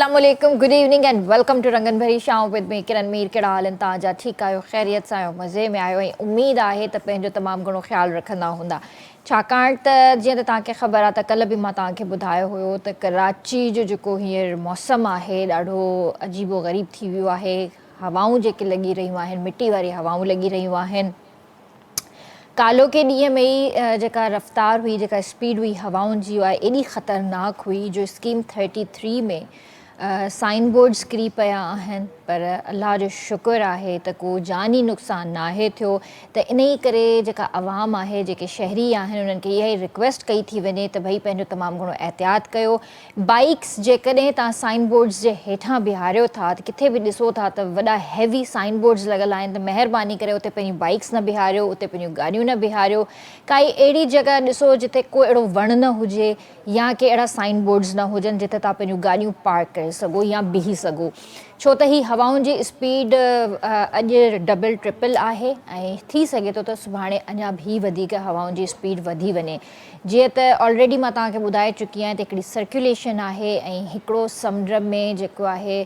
Assalamualaikum, good evening and welcome to Rangan Bhari Shaam with me Kiran Meer कहिड़ा हाल आहिनि तव्हांजा ठीकु आहियो ख़ैरियत सां आहियो मज़े में आहियो ऐं उमेदु आहे त पंहिंजो तमामु घणो ख़्यालु रखंदा हूंदा छाकाणि त जीअं त तव्हांखे ख़बर आहे त कल्ह बि मां तव्हांखे ॿुधायो हुयो त कराची जो जेको हींअर मौसमु आहे ॾाढो अजीबो ग़रीब थी वियो आहे हवाऊं जेके लॻी रहियूं आहिनि मिटी वारी हवाऊं लॻी रहियूं आहिनि कालो के ॾींहं में ई जेका रफ़्तार हुई जेका स्पीड हुई हवाउनि जी आहे एॾी ख़तरनाक हुई जो स्कीम 33 में साइन बोर्ड्स किरी पिया आहिनि पर अलाह जो शुक्र आहे त को जानी नुक़सानु नाहे थियो त इन ई करे जेका आवाम आहे जेके शहरी आहिनि उन्हनि खे इहा ई रिक्वेस्ट कई थी वञे त भई पंहिंजो तमामु घणो एहतियात कयो बाइक्स जेकॾहिं तव्हां साइन बोर्ड्स जे हेठां बीहारियो था त किथे बि ॾिसो था त वॾा हैवी साइन बोर्ड्स लॻल आहिनि त महिरबानी करे उते पंहिंजी बाइक्स न बीहारियो उते पंहिंजियूं गाॾियूं न बीहारियो काई अहिड़ी जॻह ॾिसो जिते को अहिड़ो वण न हुजे या के अहिड़ा साइन बोर्ड्स न हुजनि जिते तव्हां पंहिंजियूं गाॾियूं पार्क करे सघो या बीही सघो छो त ही हवाउनि जी स्पीड अॼु डबल ट्रिपल आहे ऐं थी सघे थो त सुभाणे अञा बि वधीक हवाउनि जी स्पीड वधी वञे जीअं त ऑलरेडी मां तव्हांखे ॿुधाए चुकी आहियां त हिकिड़ी सर्कुलेशन आहे ऐं हिकिड़ो समुंड में जेको आहे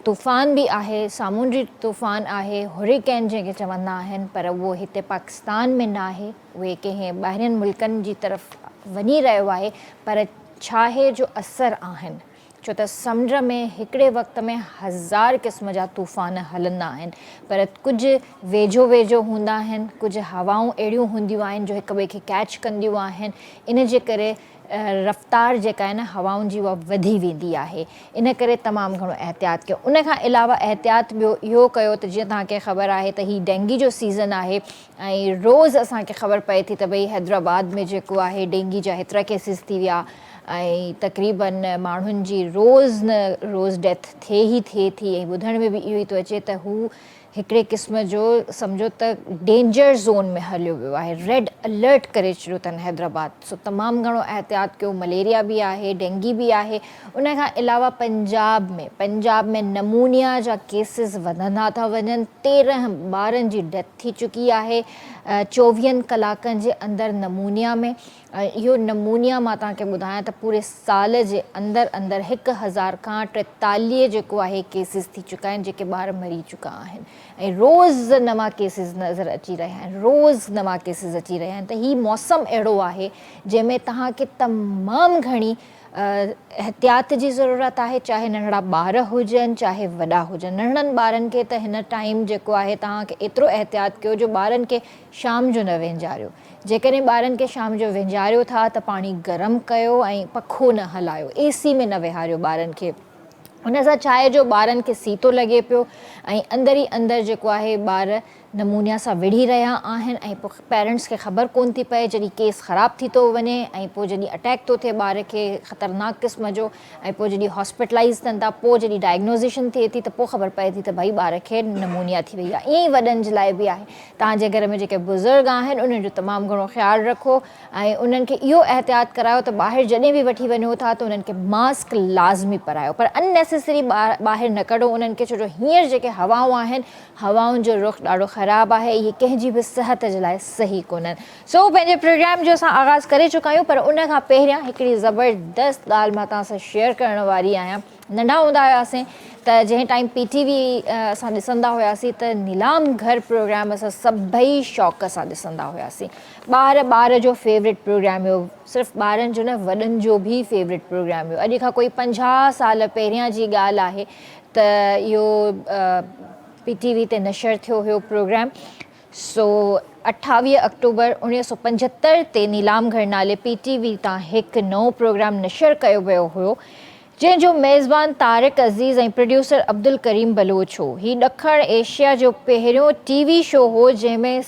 तूफ़ान बि आहे सामूंडी तूफ़ान आहे हुरिकेन जंहिंखे चवंदा आहिनि पर उहो हिते पाकिस्तान में न आहे उहे कंहिं ॿाहिरियुनि मुल्कनि जी तरफ़ वञी रहियो आहे पर छाहे जो असर आहिनि छो त समुंड में हिकिड़े वक़्त में हज़ार क़िस्म जा तूफ़ान हलंदा आहिनि पर कुझु वेझो वेझो हूंदा आहिनि कुझु हवाऊं अहिड़ियूं हूंदियूं आहिनि जो हिक ॿिए खे कैच कंदियूं आहिनि इन जे करे रफ़्तार जेका आहे न हवाउनि जी उहा वधी वेंदी आहे इन करे तमामु घणो एहतियात कयो उन खां अलावा एहतियात ॿियो इहो कयो त जीअं तव्हांखे ख़बर आहे त हीउ डेंगी जो सीज़न आहे ऐं रोज़ु असांखे ख़बर पए थी त भई हैदराबाद में जेको आहे डेंगी जा हेतिरा केसिस थी विया ऐं तक़रीबन माण्हुनि जी रोज़ न रोज़ डेथ थिए थी ऐं ॿुधण में बि इहो ई थो अचे त हू हिकिड़े क़िस्म जो सम्झो त डेंजर ज़ोन में हलियो वियो आहे रेड अलर्ट करे छॾियो अथनि हैदराबाद सो तमामु घणो एहतियात कयो मलेरिया बि आहे डेंगी बि आहे उन खां अलावा पंजाब में नमूनिया जा केसिस वधंदा था वञनि 13 ॿारनि जी डेथ थी चुकी आहे 24 कलाकनि जे अंदरि नमूनिया में इहो नमूनिया मां तव्हांखे ॿुधायां त पूरे साल जे अंदरि 1000 खां 43 जेको आहे केसिस थी चुका आहिनि जेके ॿार मरी चुका आहिनि ऐं रोज़ नवां केसिस नज़र अची रहिया आहिनि रोज़ नवां केसिस अची रहिया आहिनि त हीउ मौसमु अहिड़ो आहे जंहिंमें तव्हांखे तमामु घणी एहतियात जी ज़रूरत आहे चाहे नंढड़ा ॿार हुजनि चाहे वॾा हुजनि नंढड़नि ॿारनि खे त हिन टाइम जेको आहे तव्हांखे एतिरो एहतियात कयो जो ॿारनि खे शाम जो न विञारियो जेकॾहिं ॿारनि खे शाम जो विञारियो था त पाणी गरम कयो ऐं पखो न हलायो एसी में न विहारियो ॿारनि खे हुन सां छा आहे जो ॿारनि खे सीतो लॻे पियो ऐं अंदरि ई अंदरि जेको आहे ॿार नमूनिया सां विढ़ी रहिया आहिनि ऐं पोइ पेरेंट्स खे ख़बर कोन थी पए जॾहिं केस ख़राबु थी थो वञे ऐं पोइ जॾहिं अटैक थो थिए ॿार खे ख़तरनाक क़िस्म जो ऐं पोइ जॾहिं हॉस्पिटलाइज़ थियनि था पोइ जॾहिं डायग्नोज़ेशन थिए थी त पोइ ख़बर पए थी त भई ॿार खे नमूनिया थी वई आहे ईअं ई वॾनि जे लाइ बि आहे तव्हांजे घर में जेके बुज़ुर्ग आहिनि उन्हनि जो तमामु घणो ख़्यालु रखो ऐं उन्हनि खे इहो एहतियात करायो त ॿाहिरि जॾहिं बि वठी वञो था त उन्हनि खे मास्क लाज़मी पारायो पर अननेसेसरी ॿाहिरि न कढो उन्हनि खे छो जो हींअर जेके हवाऊं आहिनि हवाउनि जो रुख ॾाढो ख़राबु आहे इहे कंहिंजी बि सिहत जे लाइ सही कोन्हनि सो पंहिंजे प्रोग्राम जो असां आगाज़ करे चुका आहियूं पर उन खां पहिरियां हिकिड़ी ज़बरदस्त ॻाल्हि मां तव्हां सां शेयर करण वारी आहियां नंढा हूंदा हुआसीं त जंहिं टाइम PTV असां ॾिसंदा हुआसीं त नीलाम घर प्रोग्राम असां सभई शौक़ सां ॾिसंदा हुआसीं ॿार जो फेवरेट प्रोग्राम हुयो सिर्फ़ु ॿारनि जो न वॾनि जो बि फेवरेट प्रोग्राम हुयो अॼु खां कोई 50 साल पहिरियां जी ॻाल्हि आहे त इहो PTV ते नशर थियो हुयो प्रोग्राम सो 28 अक्टूबर 1975 ते नीलाम घर नाले PTV तां हिकु नओं प्रोग्राम नशर कयो वियो हुयो जंहिंजो मेज़बान तारिक अज़ीज़ ऐं प्रोड्यूसर अब्दुल करीम बलोच हो हीउ ॾखण एशिया जो पहिरियों TV शो हो जंहिंमें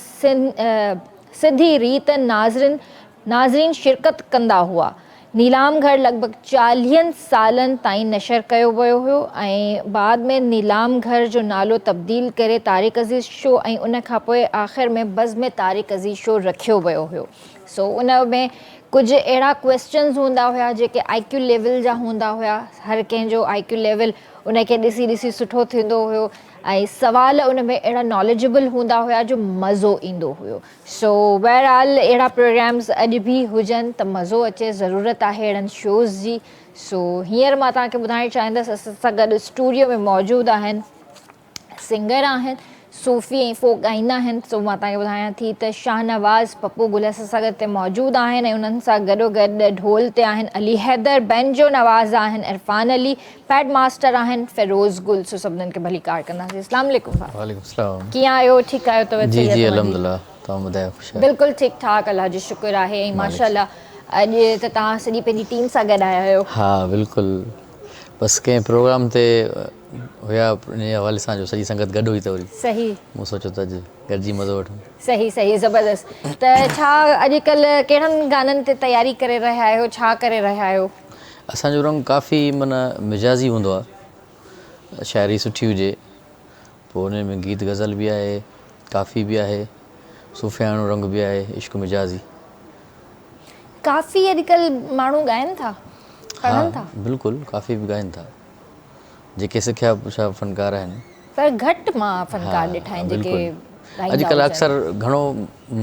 सिधी रीत नाज़रीन शिरकत कंदा हुआ नीलाम घर लॻभॻि 40 सालनि ताईं नशर कयो वियो हुयो ऐं बाद में नीलाम घर जो नालो तब्दील करे तारिक अज़ीज़ शो ऐं उन खां पोइ आख़िर में बज़्म तारिक अज़ीज़ शो रखियो वियो हुयो सो उन में कुझु अहिड़ा क्वेश्चन्स हूंदा हुया जेके IQ लेवल जा हूंदा हुया हर कंहिंजो IQ लेवल उनखे ॾिसी सुठो थींदो हुयो ऐं सवाल उन में अहिड़ा नॉलेजेबल हूंदा हुया जो मज़ो ईंदो हुयो सो बहरहाल अहिड़ा प्रोग्राम्स अॼु बि हुजनि त मज़ो अचे ज़रूरत आहे अहिड़नि शोज़ जी सो हींअर मां तव्हांखे ॿुधाइणु चाहींदसि असां सां गॾु स्टूडियो में मौजूदु आहिनि सिंगर आहिनि सूफ़ी ऐं फोक ॻाईंदा आहिनि। सो मां तव्हांखे ॿुधायां थी त शाहनवाज़ पप्पू गुल असां सां गॾु हिते मौजूदु आहिनि ऐं उन्हनि सां गॾोगॾु ढोल ते आहिनि अली हैदर, बैंजो नवाज़ आहिनि इरफान अली, पैड मास्टर आहिनि फ़िरोज़ गुल। सो सभिनीनि खे भली कार कंदासीं। अस्सलाम वालेकुम भाउ। वालेकुम सलाम। कीअं आहियो? ठीकु आहियो? तबियत जी सही आहे जी तव्हांजी? अल्हम्दुलिल्लाह, तव्हां ॿुधायो? बिल्कुलु ठीकु ठाक, अल्लाह जो शुक्र आहे ऐं माशाल्लाह अॼु त तव्हां सॼी पंहिंजी टीम सां गॾु आया आहियो। हा बिल्कुलु, बसि कंहिं प्रोग्राम ते हुया इन हवाले सां जो सॼी संगत गॾु हुई त वरी सही, मूं सोचियो त अॼु गॾिजी मज़ो वठूं। सही सही, ज़बरदस्त। त छा अॼुकल्ह कहिड़नि गाननि ते तयारी करे रहिया आहियो, छा करे रहिया आहियो? असांजो रंग काफ़ी माना मिजाज़ी हूंदो आहे, शाइरी सुठी हुजे, पोइ उन में गीत गज़ल बि आहे, काफ़ी बि आहे, सूफ़ियानो रंग बि आहे, इश्क मिजाज़ी। काफ़ी अॼुकल्ह माण्हू ॻाइनि था, पढ़नि था? बिल्कुलु, काफ़ी बि ॻाइनि था, जेके सिखिया पुछा फ़नकार आहिनि। पर घटि मां फ़नकार ॾिठा आहिनि जेके अॼुकल्ह अक्सर घणो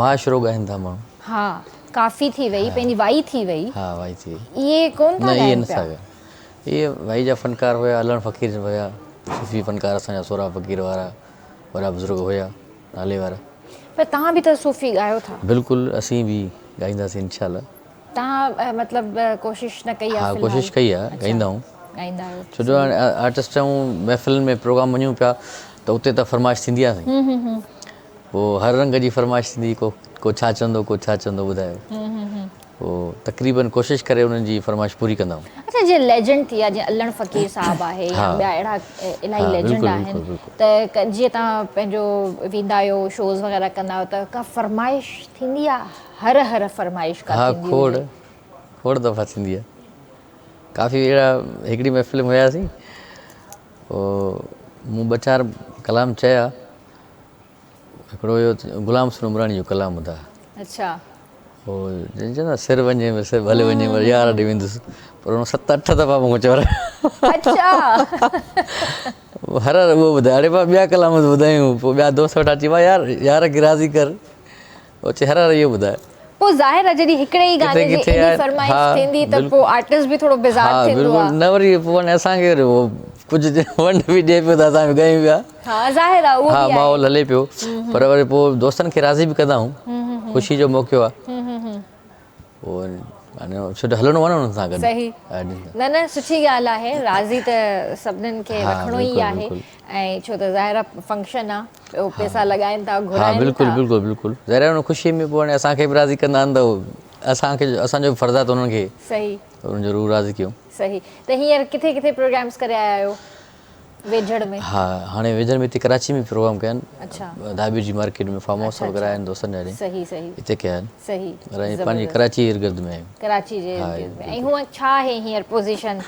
माशरो ॻाइनि था माण्हू। हा, काफ़ी थी वई, पंहिंजी वाई थी वई। हा, वाई थी वई। इहे कोन था न, इहे ॻाइनि नथा पिया। ॻाइनि। इहे वाई जा फ़नकार हुया, अलण फ़क़ीर हुया, सूफ़ी फ़नकार असांजा सोरा फ़क़ीर वारा वॾा बुज़ुर्ग हुया नाले वारा। पर तव्हां बि त सूफ़ी ॻायो था? बिल्कुलु, असीं बि ॻाईंदासीं इंशाअल्लाह। तव्हां मतिलबु कोशिशि न कई आहे? हा, कोशिशि कई आहे, ॻाईंदा आहियूं। ॻाईंदा आहियो? छो जो हाणे आर्टिस्ट ऐं महफ़िलुनि में प्रोग्राम वञूं पिया त उते त फ़रमाइश थींदी आहे साईं। पोइ हर रंग जी फ़रमाइश थींदी, को छा चवंदो, को छा चवंदो ॿुधायो। पोइ तक़रीबन कोशिशि करे उन्हनि जी फ़रमाइश पूरी कंदा आहियूं। अच्छा, जीअं लेजेंड थी आहे, जीअं अलण फ़क़ीर साहब आहे या ॿिया अहिड़ा इलाही लेजेंड आहिनि, त जीअं तव्हां पंहिंजो वेंदा आहियो शोज़ वग़ैरह कंदा आहियो त का फ़रमाइश थींदी आहे? हर फ़रमाइश का हा, थींदी हुजे? खोड़ दफ़ा थींदी आहे। काफ़ी अहिड़ा हिकिड़ी महफ़िल में वियासीं, पोइ मूं 2-4 कलाम चया, हिकिड़ो इहो ग़ुलाम हुसैन उमराणी जो कलाम ॿुधा। अच्छा। पोइ चवंदा सिर वञे सिर भले वञे यार ॾेई वेंदुसि, पर हुन 7-8 दफ़ा मूंखां चवनि। अच्छा। हर उहो ॿुधाए, अड़े भाउ ॿिया कलाम ॿुधायूं, पोइ ॿिया दोस्त वटि अची विया, यार खे राज़ी कर, पोइ चए हर इहो ॿुधाए। पोइ ज़ाहिर आहे जॾहिं हिकिड़े ई गाने जी एॾी फ़रमाइश थींदी त पोइ आर्टिस्ट बि थोरो बेज़ार थींदो आहे। न वरी पोइ वरी असांखे कुझु वंड बि ॾिए पियो त असां बि ॻायूं पिया। हा, ज़ाहिर आहे, उहो हा, बि आहे। माहौल हले पियो, पर वरी पोइ दोस्तनि खे राज़ी बि कंदा आहियूं, ख़ुशी जो मौक़ो आहे। पोइ हाणे छो त हलणो आहे न हुननि सां गॾु। सही। न न, सुठी ॻाल्हि आहे, राज़ी त सभिनीनि खे रखिणो ई आहे, ऐं छो त ज़ाहिर आहे फंक्शन आहे, ॿियो पैसा लॻाइनि था, घुराइनि था। हा, बिल्कुलु बिल्कुलु बिल्कुलु, ज़ाहिर आहे हुन ख़ुशी में पोइ हाणे असांखे बि राज़ी कंदा आहिनि त असांजो बि फ़र्ज़ु आहे त उन्हनि खे सही उन्हनि जो रूह राज़ी कयूं। सही। त हींअर किथे किथे प्रोग्राम्स करे आया आहियो वेझड़ में? हा, हाणे वेझड़ में हिते कराची में प्रोग्राम कया आहिनि। अच्छा। धाबी जी मार्केट में फार्म हाउस वग़ैरह आहिनि दोस्तनि जा, सही सही, हिते कया आहिनि। सही, पंहिंजी कराची इर्द गिर्द में आहियूं। कराची जे इर्द गिर्द में। ऐं हूअं छा आहे हींअर पोज़ीशन,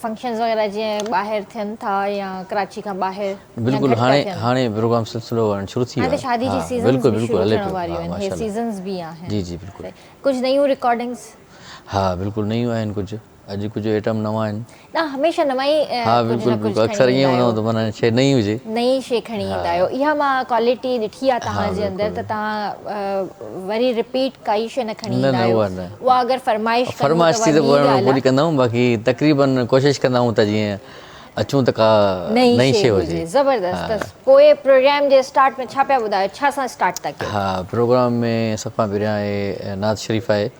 फंक्शन्स वग़ैरह जीअं ॿाहिरि थियनि था या कराची खां ॿाहिरि? बिल्कुलु, हाणे प्रोग्राम सिलसिलो हाणे शुरू थी वियो आहे। शादी जी सीज़न्स बि शुरू थियण वारियूं आहिनि, हे सीज़न्स बि आहिनि। जी जी बिल्कुलु। कुझु नयूं रिकॉर्डिंग्स? हा, बिल्कुलु नयूं आहिनि, कुझु कुझु आइटम नवां आहिनि। न, हमेशह नवां ई। हा, बिल्कुलु बिल्कुलु, अक्सर ईअं हूंदो त माना शइ नई हुजे, नई शइ खणी ईंदा आहियो। इहा मां क्वालिटी ॾिठी आहे तव्हांजे अंदरि, त तव्हां वरी रिपीट काई शइ न खणी ईंदा आहियो। उहा अगरि फ़रमाइश थी त पूरी कंदा आहियूं, बाक़ी तक़रीबन कोशिशि कंदा आहियूं त जीअं अचूं त का नई शइ हुजे। ज़बरदस्त। पोइ प्रोग्राम जे स्टार्ट में छा पिया ॿुधायो, छा सां स्टार्ट था कयो? हा, प्रोग्राम में सफ़ा पहिरियां आहे नाज़ शरीफ़ आहे,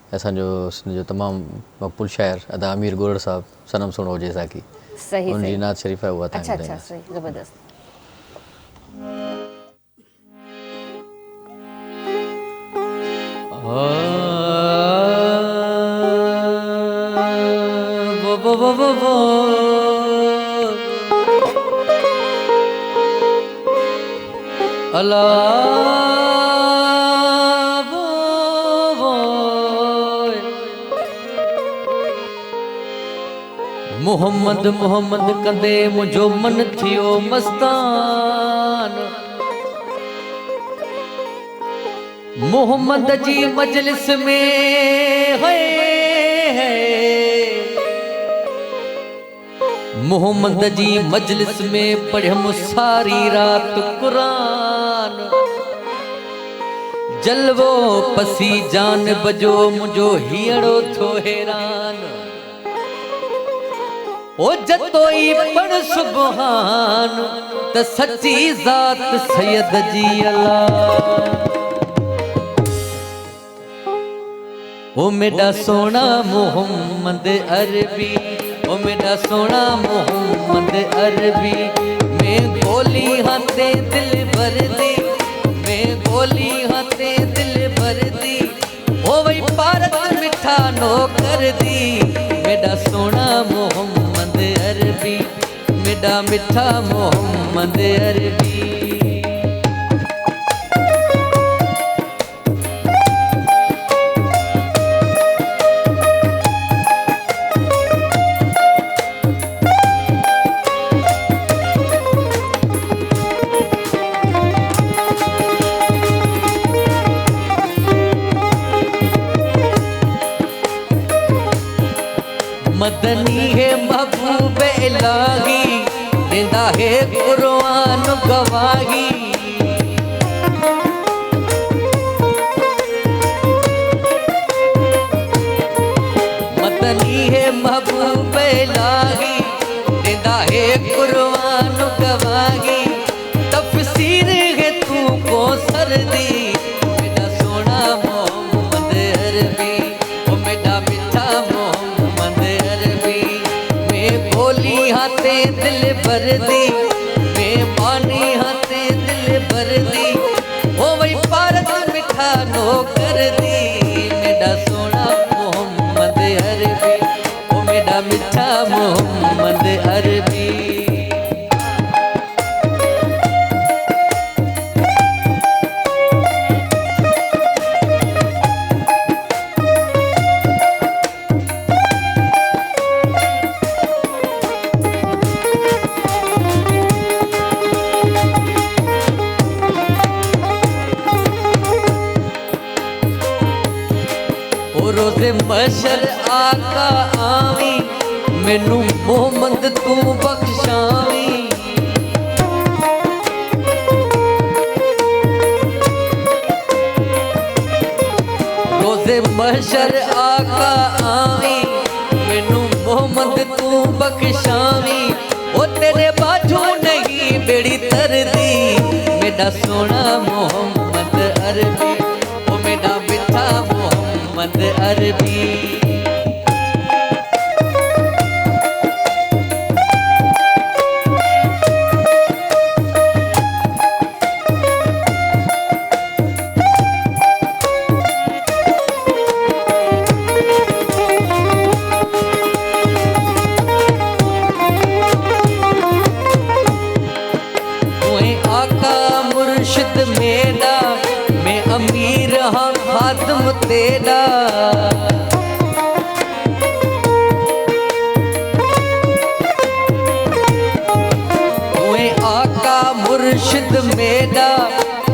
असांजो सिंध जो तमामु मक़बूल शाइर अदा अमीर गोरड़ साहब, सनम सुहिणो हुजे साकी। सही, उनजी नाज़ शरीफ़ आहे, उहा तव्हांखे अच्छा, सही, ज़बरदस्त। मोहम्मद मोहम्मद कंदे मुंहिंजो मन थियो मस्तान, मोहम्मद जी मजलिस में मोहम्मद जी मजलिस में पढ़ियमि सारी रात कुरान, जलवो पसी जान बजो मुंहिंजो हीअड़ो थियो हैरान। ओ जतोई पण सुबहान त सच्ची ज़ात सैयद जी अला। ओ मेरा सोना मोहम्मद अरबी, ओ मेरा सोना मोहम्मद अरबी, मैं गोली हाथे दिल भर दी, मैं गोली हाथे दिल भर दी, ओ वही भारत मिठा नो कर दी। मेरा सोना मोहम्मद अरबी, मेरा मिठा मोहम्मद अरबी। मदनी है महबूब इलाही, देंदा है कुरान गवाही। मदनी है महबूब इलाही, देंदा है कुरान गवाही। तफसीर है तू को सर्दी, मेरा सोना मोहम्मद अरबी, ओ मेरा मिठा मोहम्मद अरबी। मैं बोली हाथे दिल भर दी, मैं पानी हाथे दिल भर दी, ओ वही भारत मिठा नो कर दी। मेरा सोना मोहम्मद अरबी, ओ मेरा मिठा मोहम्मद अरबी। रोज़े मशर आका आवी, मैनू मोहम्मद तू बख्शावी। रोज़े मशर आका आवी, मैनू मोहम्मद तू बख्शावी। ओ तेरे बाजू नहीं बेड़ी तरदी, मेरा सोना मोहम्मद अरबी, ओ मेरा मिठा मोहम्मद अरबी। आका मुर्शिद मेरा, मैं अमीर हाँ खादम तेरा। आका मुर्शिद मेरा,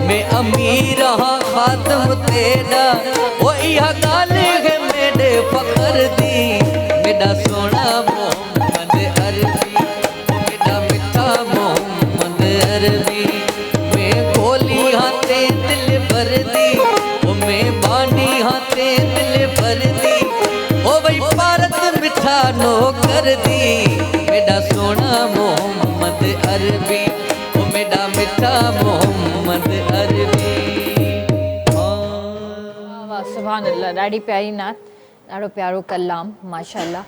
मैं अमीर हाँ खादम तेरा। ओ यह गाल है मेरे फखर दी, मेरा सोना मोहम्मद अरबी, मेरा मिठा मोहम्मद अरबी। मैं गोली हाथे दिल भर दी, ओ मैं बानी हाथे दिल भर दी, ओ वही भारत मिठा नो कर दी। मेरा सोना मोहम्मद अरबी, ओ मेरा मिठा मोहम्मद अरबी। वाह सुभान अल्लाह, ॾाढी प्यारी नात, ॾाढो प्यारो कलाम माशाल्लाह।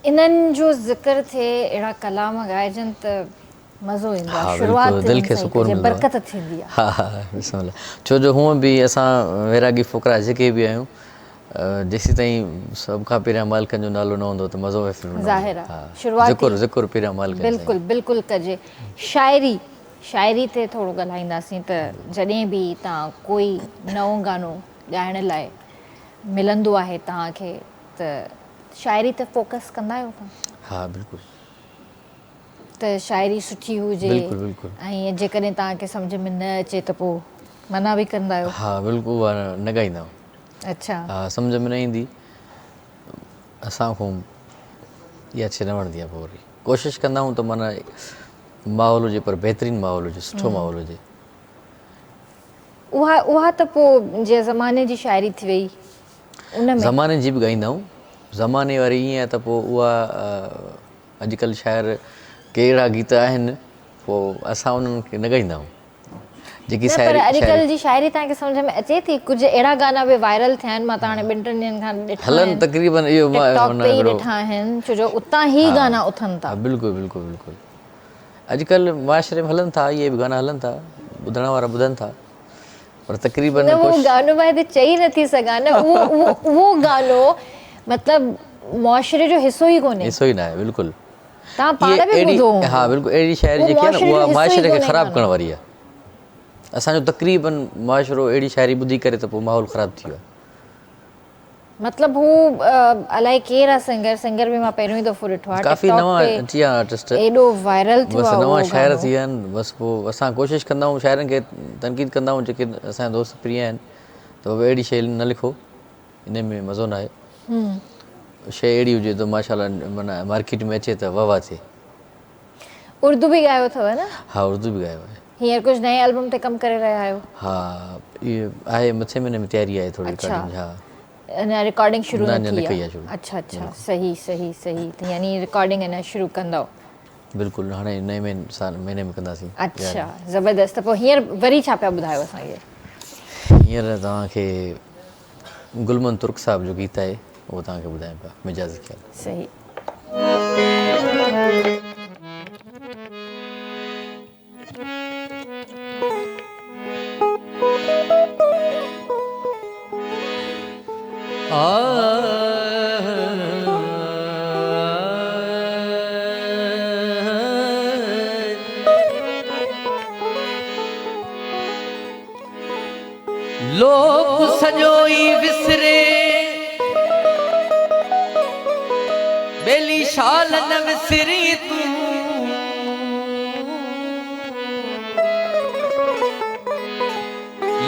इन्हनि जो ज़िक्र थिए, अहिड़ा कलाम ॻाइजनि त मज़ो ईंदो हाँ, आहे, बिल्कुलु, शुरूआत दिलि खे सुकून मिलंदो आहे। बरकत थींदी आहे। हा हा बिस्मिल्लाह। छो जो हूअं बि असां वैरागी फ़ुकरा जेके बि आहियूं, जेसीं ताईं सभ खां पहिरियां मालिकनि जो नालो न हूंदो त मज़ो महफ़िल में न ज़ाहिर हूंदो। आहे, शुरूआती ज़िक्र पहिरियां मालिकनि जो। बिल्कुलु बिल्कुलु कजे। शाइरी ते थोरो ॻाल्हाईंदासीं त जॾहिं बि तव्हां कोई नओं गानो ॻाइण लाइ मिलंदो आहे तव्हांखे, त शाइरी ते फोकस कंदा आहियो तव्हां? हा बिल्कुलु। त शाइरी सुठी हुजे, बिल्कुलु बिल्कुलु। ऐं जेकॾहिं तव्हांखे सम्झ में न अचे त पोइ मना बि कंदा आहियो? हा बिल्कुलु, उहा न ॻाईंदा आहियूं। अच्छा। हा, सम्झ में न ईंदी असांखो, इहा शइ न वणंदी आहे। पोइ वरी कोशिशि कंदा आहियूं त माना माहौल हुजे, पर बहितरीनु माहौल हुजे, सुठो माहौल हुजे। उहा त पोइ जीअं ज़माने जी शाइरी थी वई, उन में ज़माने जी बि ॻाईंदा आहियूं, ज़माने वारी ईअं आहे त पोइ उहा अॼुकल्ह शाइर के अहिड़ा गीत आहिनि पोइ असां उन्हनि खे न ॻाईंदा आहियूं जेकी न, पर अॼुकल्ह जी शाइरी तव्हांखे सम्झ में अचे थी? कुझु अहिड़ा गाना बि वायरल थिया आहिनि, मां त हाणे 2-3 ॾींहंनि खां ॾिठा हलनि आहिनि, तक़रीबन इहो टिकटॉक ते ई ॾिठा आहिनि, छो जो उतां ई गाना उथनि था। बिल्कुलु बिल्कुलु बिल्कुलु अॼुकल्ह मुआशरे में हलनि था, इहे बि गाना हलनि था, ॿुधण वारा ॿुधनि था, पर तक़रीबन न उहो गानो मां हिते चई नथी सघां न, उहो गानो मतिलबु मुआशरे जो हिसो ई कोन्हे। हिसो ई न आहे, बिल्कुलु। तव्हां पाण बि ॿुधो हूंदो। हा बिल्कुलु, अहिड़ी शाइरी जेकी आहे न उहा मुआशरे खे ख़राबु करण वारी आहे। असांजो तक़रीबन मुआशरो अहिड़ी शाइरी ॿुधी करे त पोइ माहौल ख़राबु थी वियो आहे। मतिलबु हू अलाए केरु आहे सिंगर बि मां पहिरियों ई दफ़ो ॾिठो आहे, काफ़ी नवां अची विया आर्टिस्ट, एॾो वायरल थियो बसि आहे नवां शाइर थी विया आहिनि। बसि पोइ असां कोशिशि कंदा आहियूं, शाइरनि खे तनक़ीद कंदा आहियूं जेके असांजा दोस्त प्रिय आहिनि, त उहे अहिड़ी शइ न लिखो, इन में मज़ो न आहे। शइ अहिड़ी हुजे त माशाल्लाह माना मार्केट में अचे त वाह वाह थिए। उर्दू बि ॻायो अथव न? हा, उर्दू बि ॻायो आहे। हींअर कुझु नए एल्बम ते कमु करे रहिया आहियो? हा, इहे आहे, मथे महीने में तयारी आहे थोरी रिकॉर्डिंग। हा, अञा रिकॉर्डिंग शुरू न न थी कई आहे? आहे शुरू। अच्छा अच्छा, सही सही सही, त यानी रिकॉर्डिंग अञा शुरू कंदव? बिल्कुलु, हाणे नए महीने में कंदासीं। अच्छा, ज़बरदस्त। त पोइ हींअर वरी छा पिया ॿुधायो असांखे? हींअर तव्हांखे गुलमन तुर्क साहब जो गीत आहे, उहो तव्हांखे ॿुधायां पिया, मिजाज़ ख़्याल। सही। लोक सॼो ई विसरे, बेली शाल न विसरी तूं,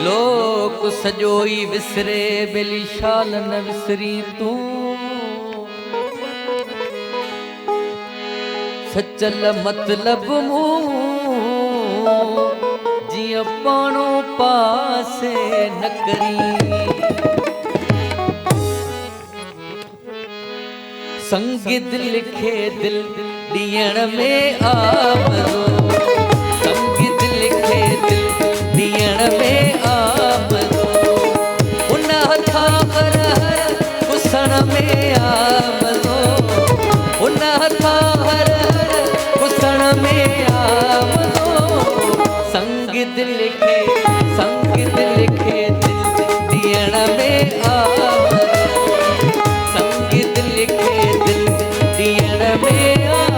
लोक सॼो ई विसरे, बेली शाल न विसरी तूं, सचल मतलब मूं जिया पाणो पासे न करी, संगीत लिखे दिल ॾियण में आमरो, संगीत लिखे दिल ॾियण में आमरो, उन हथा हर हर पुसण में आमरो, उन हथा हर हर पुसण में आमरो, संगीत लिखे दिल ॾियण में आमरो, संगीत लिखे दिल ॾियण में आमरो।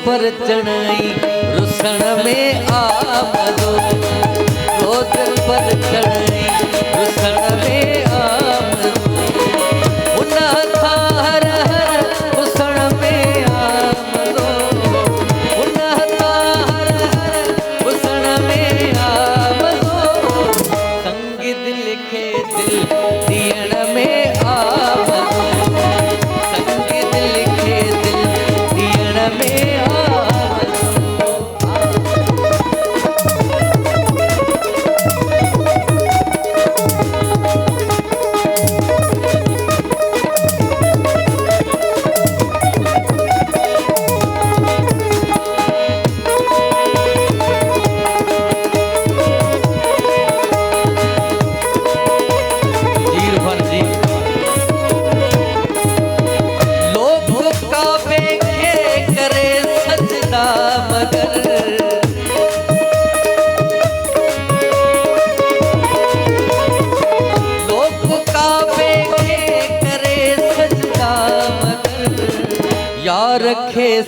पर चढ़ाई रुसण में आमरो, रोज पर चढ़ाई रुसण में आमरो, उन हथा हर हर पुसण में आमरो, उन हथा हर हर पुसण में आमरो, संगीत लिखे दिल ॾियण में आमरो, संगीत लिखे दिल ॾियण में आमरो।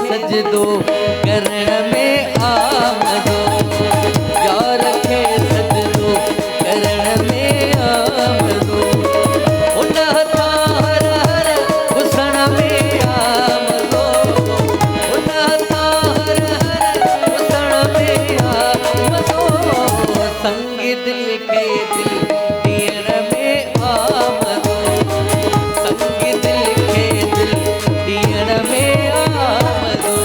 सजदो करण में आमदो यार खे सजदो करण में आमदो उन हथा हर हर घुसण में आमदो उन हथा हर हर घुसण में आमदो संग दिल खे दिल ॾियण में आमदो संग दिल खे दिल ॾियण में आमदो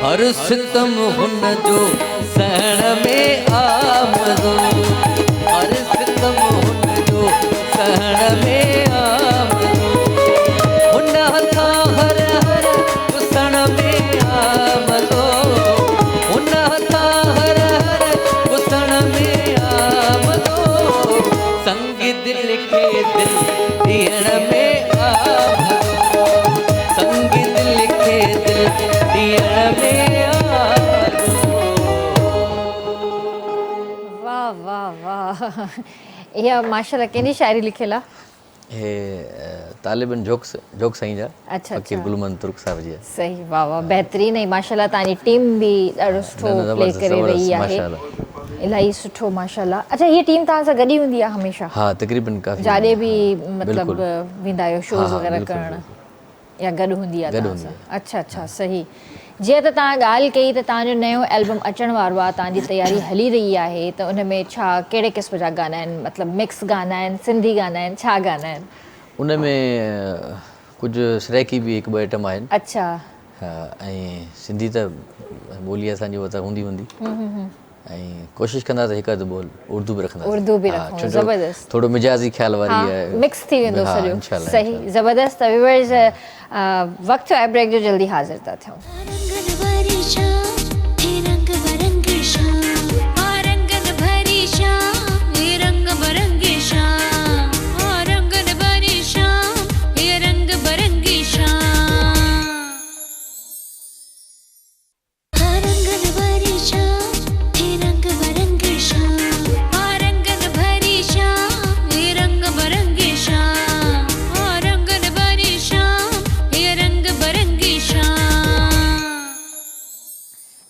हर सितम हुन जो सहण में आमदो हर सितम हुन जो सहण में आमदो हुन हथा हर हर घुसण में आमदो हुन हथा हर हर घुसण में आमदो संग दिल खे दिल ॾियण में आमदो संग दिल खे दिल ॾियण में वाह वाह वाह इहा माशाल्लाह कंहिंजी शाइरी लिखियल आहे? हे तालिबन जोक साईं जा अच्छा फकीर अच्छा गुलमन तुर्क साहब जी सही वाह वाह बहितरीन ऐं माशाल्लाह तव्हांजी टीम बि ॾाढो सुठो प्ले करे रही आहे इलाही सुठो माशाल्लाह अच्छा हीअ टीम तव्हां सां गॾु ई हूंदी आहे हमेशह हाँ तकरीबन काफ़ी जाॾे बि मतिलबु बिल्कुलु। वेंदा आहियो शोज़ हाँ, हाँ, वग़ैरह बिल्कुलु, करणु या गॾु हूंदी आहे गॾु तव्हां हूंदी सां अच्छा अच्छा सही जीअं त तव्हां ॻाल्हि कई त तव्हांजो नयो एल्बम अचण वारो आहे तव्हांजी तयारी हली रही आहे त उन में छा कहिड़े क़िस्म जा गाना आहिनि मतिलबु मिक्स गाना आहिनि सिंधी गाना आहिनि छा गाना आहिनि? उन में कुझु सराइकी बि हिकु ॿ आइटम आहिनि अच्छा हा ऐं सिंधी त ॿोली असांजी उहा त हूंदी ऐं कोशिशि कंदा त हिकु अधु ॿोल उर्दू बि रखंदा उर्दू बि रखूं ज़बरदस्त थोरो मिजाज़ी ख़्याल वारी हाँ आहे मिक्स थी वेंदो हाँ, सॼो इंशाल्लाह, सही ज़बरदस्त त व्यूअर्स वक़्तु आहे ब्रेक जो जल्दी हाज़िर था थियूं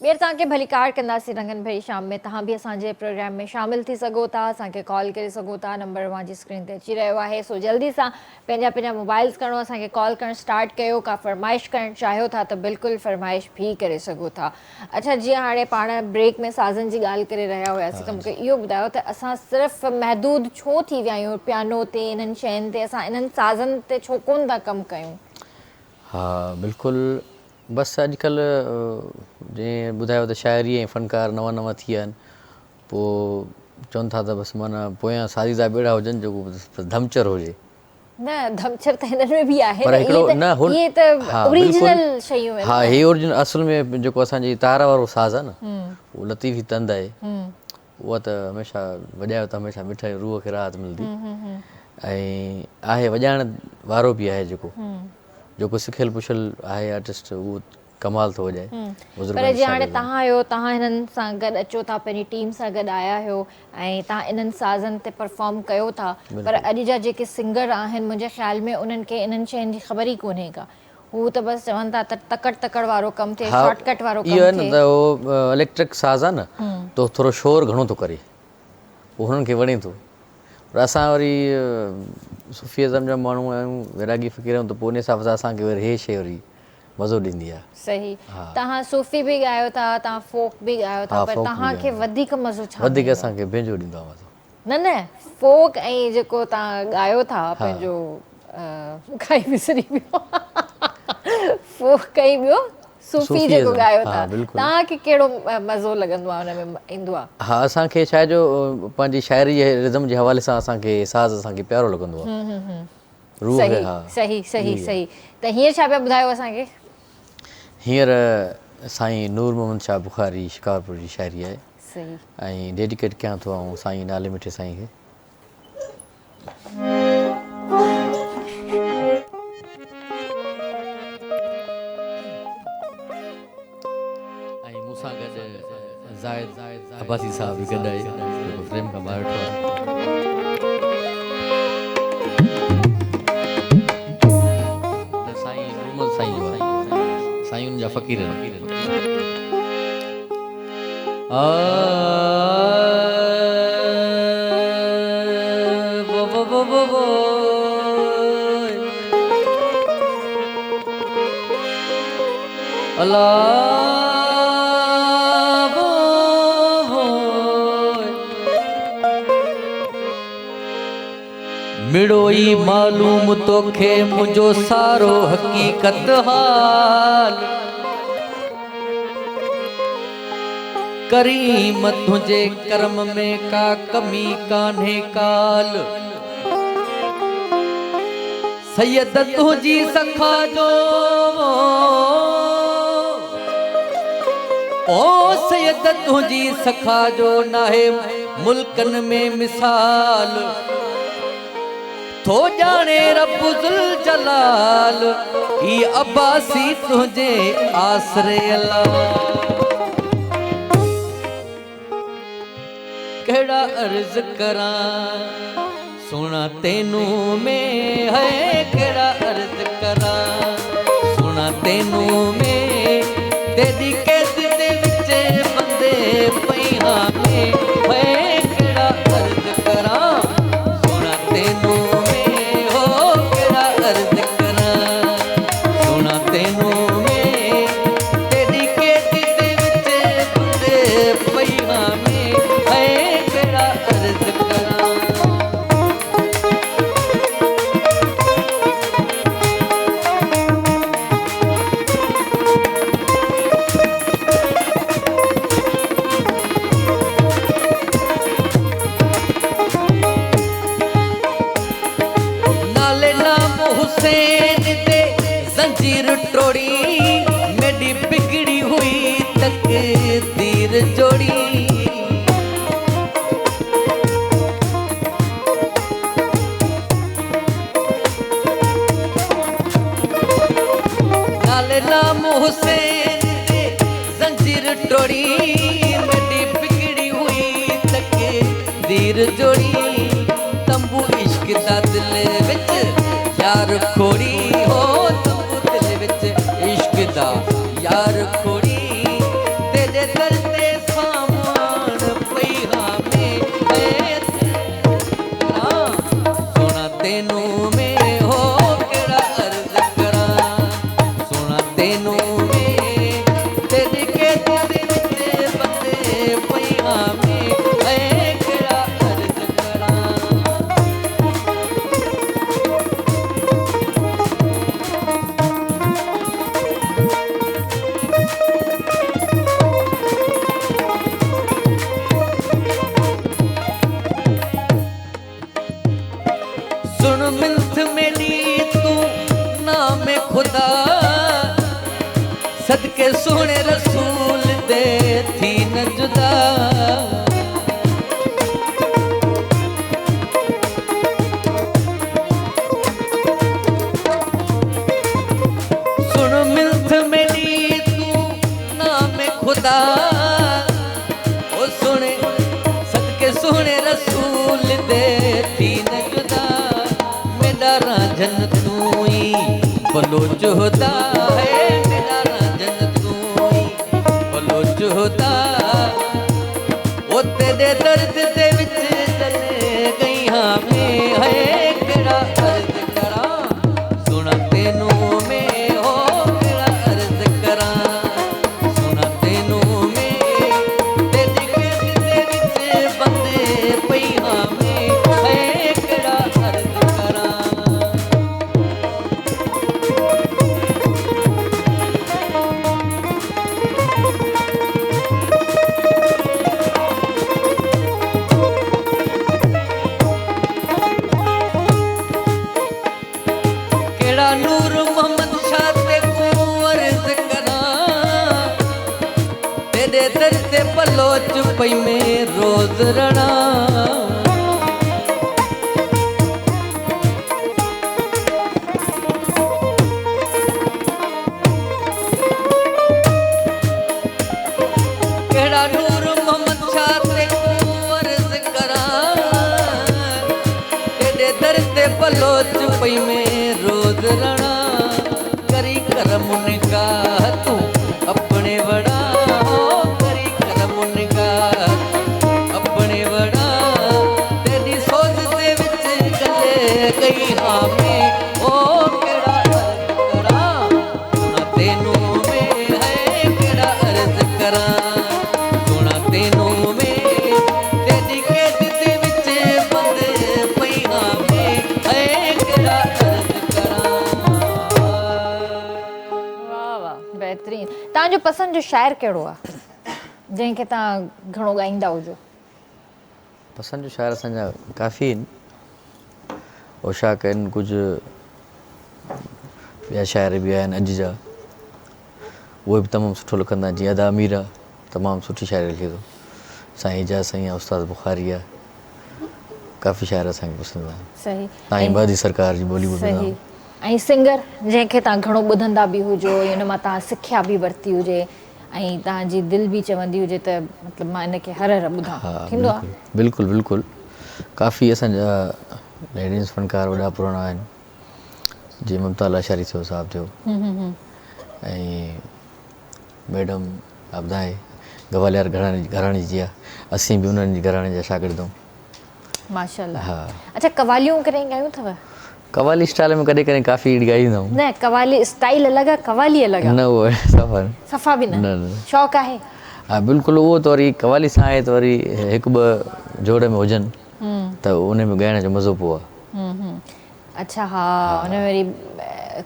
ॿीहर तव्हांखे भलीकार कंदासीं रंगनि भरी शाम में तव्हां बि असांजे प्रोग्राम में शामिलु थी सघो था असांखे कॉल करे सघो था नंबर मुंहिंजी स्क्रीन ते अची रहियो आहे सो जल्दी सां पंहिंजा मोबाइल्स खणो असांखे कॉल करणु स्टार्ट कयो का फरमाइश करणु चाहियो था त बिल्कुलु फरमाइश बि करे सघो था अच्छा जीअं हाणे पाण ब्रेक में साज़नि जी ॻाल्हि करे रहिया हुआसीं त मूंखे इहो ॿुधायो त असां सिर्फ़ु महदूद छो थी विया आहियूं पियानो ते इन्हनि शयुनि ते असां इन्हनि साज़नि ते छो कोन था कमु कयूं? हा बिल्कुलु बसि अॼुकल्ह जीअं ॿुधायो त शाइरी ऐं फ़नकार नवां नवां थी विया आहिनि पोइ चवनि था त बसि माना पोयां साज़ीदा ॿेड़ा हुजनि जेको बसि धमचर हुजे न धमचर त हिननि में बि आहे पर हिकिड़ो न इहे त ओरिजिनल शयूं आहिनि हा हे ओरिजिनल असुल में जेको असांजी तार वारो साज़ आहे न उहो लतीफ़ी तंद आहे उहा त हमेशह वॼायो त हमेशह मिठाई रूह खे राहत मिलंदी ऐं आहे वॼाइण वारो बि आहे जेको सिखियल पुछियल आहे आर्टिस्ट उहो कमाल थो वॼाए पर जीअं हाणे तव्हां आहियो तव्हां हिननि सां गॾु अचो था पंहिंजी टीम सां गॾु आया आहियो ऐं तव्हां इन्हनि साज़नि ते परफॉर्म कयो था पर अॼु जा जेके सिंगर आहिनि मुंहिंजे ख़्याल में उन्हनि खे इन्हनि शयुनि जी ख़बर ई कोन्हे का हू त बसि चवनि था त तकड़ वारो कमु थिए शॉर्टकट वारो कमु इहो आहे न त उहो इलेक्ट्रिक साज़ आहे न त थोरो शोर घणो थो करे उहो हुननि खे वणे थो पर असां वरी सूफ़ीज़म जा माण्हू आहियूं वैरागी फ़क़ीर आहियूं त पोइ उन हिसाब सां असांखे वरी हे शइ वरी मज़ो ॾींदी आहे सही तव्हां सूफ़ी बि ॻायो था तव्हां फोक बि ॻायो था पर तव्हांखे वधीक मज़ो छा वधीक असांखे पंहिंजो ॾींदो आहे मज़ो न फोक ऐं जेको तव्हां ॻायो था पंहिंजो खाई विसरी वियो फोक कई ॿियो सूफ़ी जेको ॻायो था, हा बिल्कुलु। तव्हांखे कहिड़ो मज़ो लॻंदो आहे हुन में ईंदो आहे? हा असांखे छा आहे जो पंहिंजी शाइरी जे रिदम जे हवाले सां असांखे साज़ असांखे प्यारो लॻंदो आहे। रूह सही हा सही सही सही। त हींअर छा पिया ॿुधायो असांखे? हींअर साईं नूर मोहम्मद शाह बुखारी शिकारपुर जी शाइरी आहे सही। ऐं डेडिकेट कयां थो ऐं साईं नाले मिठे साईं खे। ऐं मूंसां गॾु ज़ाहिद अब्बासी साहब बि गॾु आहे जेको फ्रेम खां ॿाहिरि वेठो आहे। साईं मोहम्मद साईं जो आहे, साईं उन जा फ़क़ीर आहिनि। मिड़ो ई मालूम तोखे मुंहिंजो सारो हक़ीक़त हाल, करीम तुंहिंजे कर्म में का कमी कान्हे काल, सैयद तुंहिंजी सखा जो ओ सैयद तुंहिंजी सखा जो नाहे मुल्कन में मिसाल, थो जाने रब ज़ुल जलाल ई अब्बासी तुझे आसरे अल्लाह। केड़ा अर्ज करां सोना तेनू में है, केड़ा अर्ज करां सोना तेनू में, तेरी कैद दे विच बंदे पईया में है, केड़ा अर्ज करां सोना तेनू मेरी बिगड़ी हुई तकदीर जोड़ी, नाले नाम हुसैन दे जंजीर तोड़ी, मेरी बिगड़ी हुई तकदीर जोड़ी, तंबू इश्क दा दिल विच यार खोड़ी हो, यार खोड़ी तेरे दर ते सामान पईया में, सोना तेनू में हो केड़ा अर्ज करां सोना तेनू में, तेरे के दिल विच बंदे पईया में केड़ा अर्ज करां। सुन मिल्थ मेरी तू नाम खुदा, सदके सोने रसूल दे थी न जुदा, सुन मिल्थ मेरी तू नाम खुदा, ओ सुने सदके सोने रसूल दे थी न जुदा, मेरा रांझन तू ही बलोच होता है, मेरा रांझन तू ही बलोच होता, ओ तेरे दर्द दे विच चले गई हाँ में है, केड़ा अर्ज करां सोना तेनू में हो, केड़ा अर्ज करां सोना तेनू में, तेरी कैद दे विच बंदे पईया में है, केड़ा अर्ज करां। पई में रोज रणा केड़ा नूर मोहम्मद शाह ते अर्ज करा तेरे दर ते बलोच पई में रोज रणा करी करम उनका तू अपने बड़ा करी करम उनका अपने बड़ा तेरी सोच दे विच गले गई हाँ में ओ केड़ा अर्ज करा ना तेनू में है केड़ा अर्ज करा सोना तेनू में तेरी केट दे विच बंद पई हाँ में है केड़ा अर्ज करा वाह वाह बेहतरीन। तव्हांजो पसंद जो शाइर कहिड़ो आहे जंहिंखे तव्हां घणो ॻाईंदा हुजो? पसंदि जो शाइर असांजा काफ़ी आहिनि। उशाक आहिनि, कुझु ॿिया शाइर बि आहिनि अॼु जा, उहे बि तमामु सुठो लिखंदा आहिनि। जीअं अदा अमीर आहे, तमामु सुठी शाइरी लिखे थो। साईं एजाज़ साईं आहे, उस्ताद बुखारी आहे, काफ़ी शाइर असांखे पसंदि आहिनि। सही। साईं बहादी सरकार जी ॿोली ॿुधंदा सही। आहियूं। ऐं सिंगर जंहिंखे तव्हां घणो ॿुधंदा बि हुजो, हुन मां तव्हां सिखिया बि वरिती हुजे ऐं तव्हांजी दिलि बि चवंदी हुजे त मतिलबु मां हिनखे हर ॿुधां, हा थींदो आहे? बिल्कुलु बिल्कुलु। काफ़ी असांजा लेडीज़ फनकार वॾा पुराणा आहिनि, जीअं ममता लाशारी थियो, साहब थियो, ऐं मैडम अबदाए गवालियार घराणे जी आहे। असीं बि उन्हनि जी घराणे जा शागिर्द आहियूं। माशाल्लाह। हा। अच्छा, कवालियूं कॾहिं ॻायूं अथव? कवाली स्टाइल में कॾहिं कॾहिं काफ़ी ॻाईंदा आहियूं। न, कवाली स्टाइल अलॻि आहे, कवाली अलॻि आहे। न उहो सफ़ा सफ़ा बि न? न। शौक़ु आहे? हा बिल्कुलु। उहो त वरी कवाली सां आहे त वरी हिकु ॿ जोड़ में हुजनि त उन में ॻाइण जो मज़ो पोइ आहे। अच्छा, हा, हुन में वरी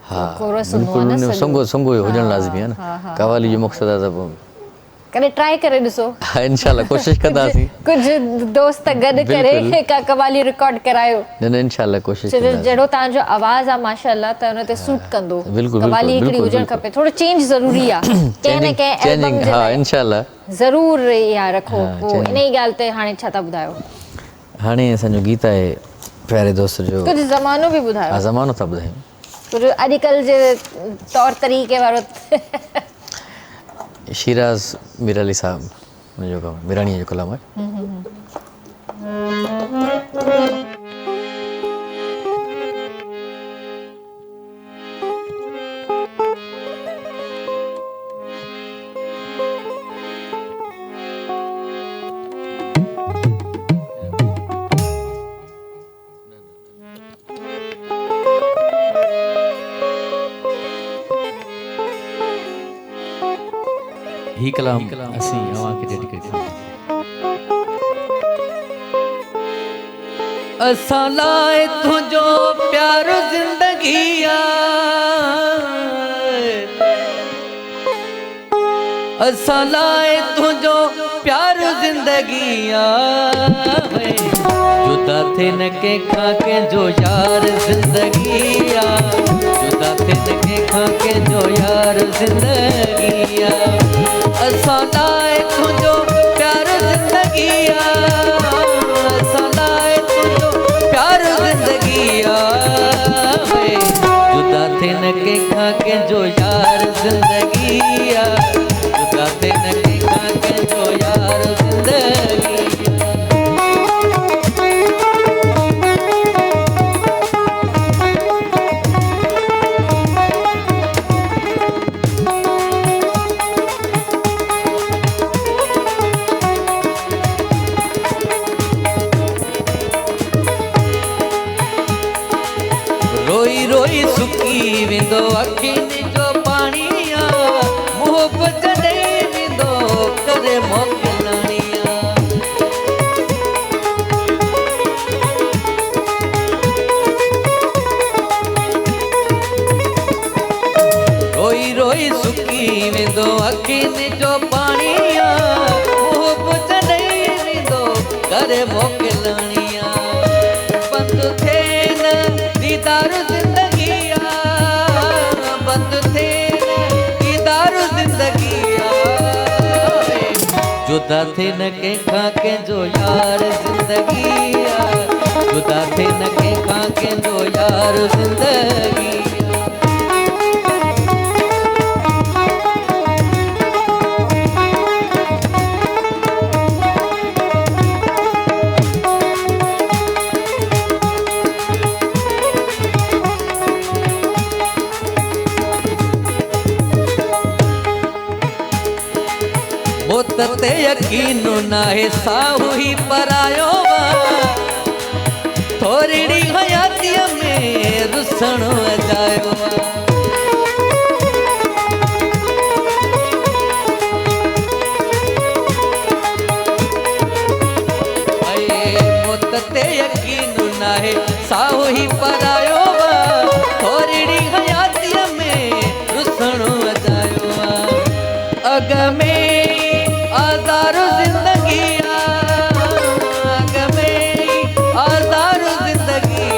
हा कोरस हूंदो आहे बिल्कुलु, न सॼो। संगो हुजणु लाज़मी आहे न। कवाली जो मक़सदु आहे त पोइ कॾहिं ट्राई करे ॾिसो। हा, इंशाल्लाह कोशिशि कंदासीं। कुझु दोस्त गॾु करे का कवाली रिकॉर्ड करायो। न न, इंशाल्लाह कोशिशि छो जो कंदासीं। जहिड़ो तव्हांजो आवाज़ आहे माशाल्लाह, त हुन ते सूट कंदो। बिल्कुलु, कवाली हिकिड़ी बिल्कुलु, हुजणु खपे। थोरो चेंज ज़रूरी आहे, कंहिं न कंहिं एल्बम जे हा लाइ इंशाल्लाह ज़रूरु इहा रखो। हा, पोइ इन ई ॻाल्हि ते हाणे छा था ॿुधायो? हाणे असांजो गीत आहे प्यारे दोस्त जो। कुझु ज़मानो बि ॿुधायो। हा, ज़मानो था ॿुधायूं। कुझु अॼुकल्ह जे तौर तरीक़े वारो। शिराज़ मीर अली साहब, उनजो कमु मिराणीअ जो कलाम आहे। ही कलाम असीं अवांखे डेडिकेट कयूं। असां लाइ तुंहिंजो प्यारो ज़िंदगी आहे, असां लाइ तुंहिंजो प्यारो ज़िंदगी आहे। जुदा थे न कंहिंखां कंहिंजो यार ज़िंदगी आहे, जुदा थे न कंहिंखां कंहिंजो यार ज़िंदगी आहे। असां लाइ तुंहिंजो प्यारो ज़िंदगी आहे, असां लाइ तुंहिंजो प्यारो ज़िंदगी आहे। जुदा थे न कंहिंखां कंहिंजो यार ज़िंदगी आहे, जुदा थे न कंहिंखां कंहिंजो यार ज़िंदगी आहे। रोई रोई सुकी वेंदो अखियुनि जो पाणी आहे, मोहबत ॾेई वेंदो करे मोकिलणी आहे। रोई रोई सुकी वेंदो अखियुनि जो पाणी आहे, मोहबत ॾेई वेंदो करे मोकिलणी आहे। बंद थे न दीदार ज़िंदगी आहे, बंद थे न दीदार ज़िंदगी आहे। जुदा थे न कंहिंखां कंहिंजो यार ज़िंदगी जुदा थे न कंहिंखां कंहिंजो यार ज़िंदगी ते यकीन नाहे साहू ही परायो थोरी हयातीअ में रुसण अजायो मोत ते यकीन नाहे साहू ही परायो थोरी हयातीअ में रुसण अजायो अग में आज़ार ज़िंदगी आज़ार ज़िंदगी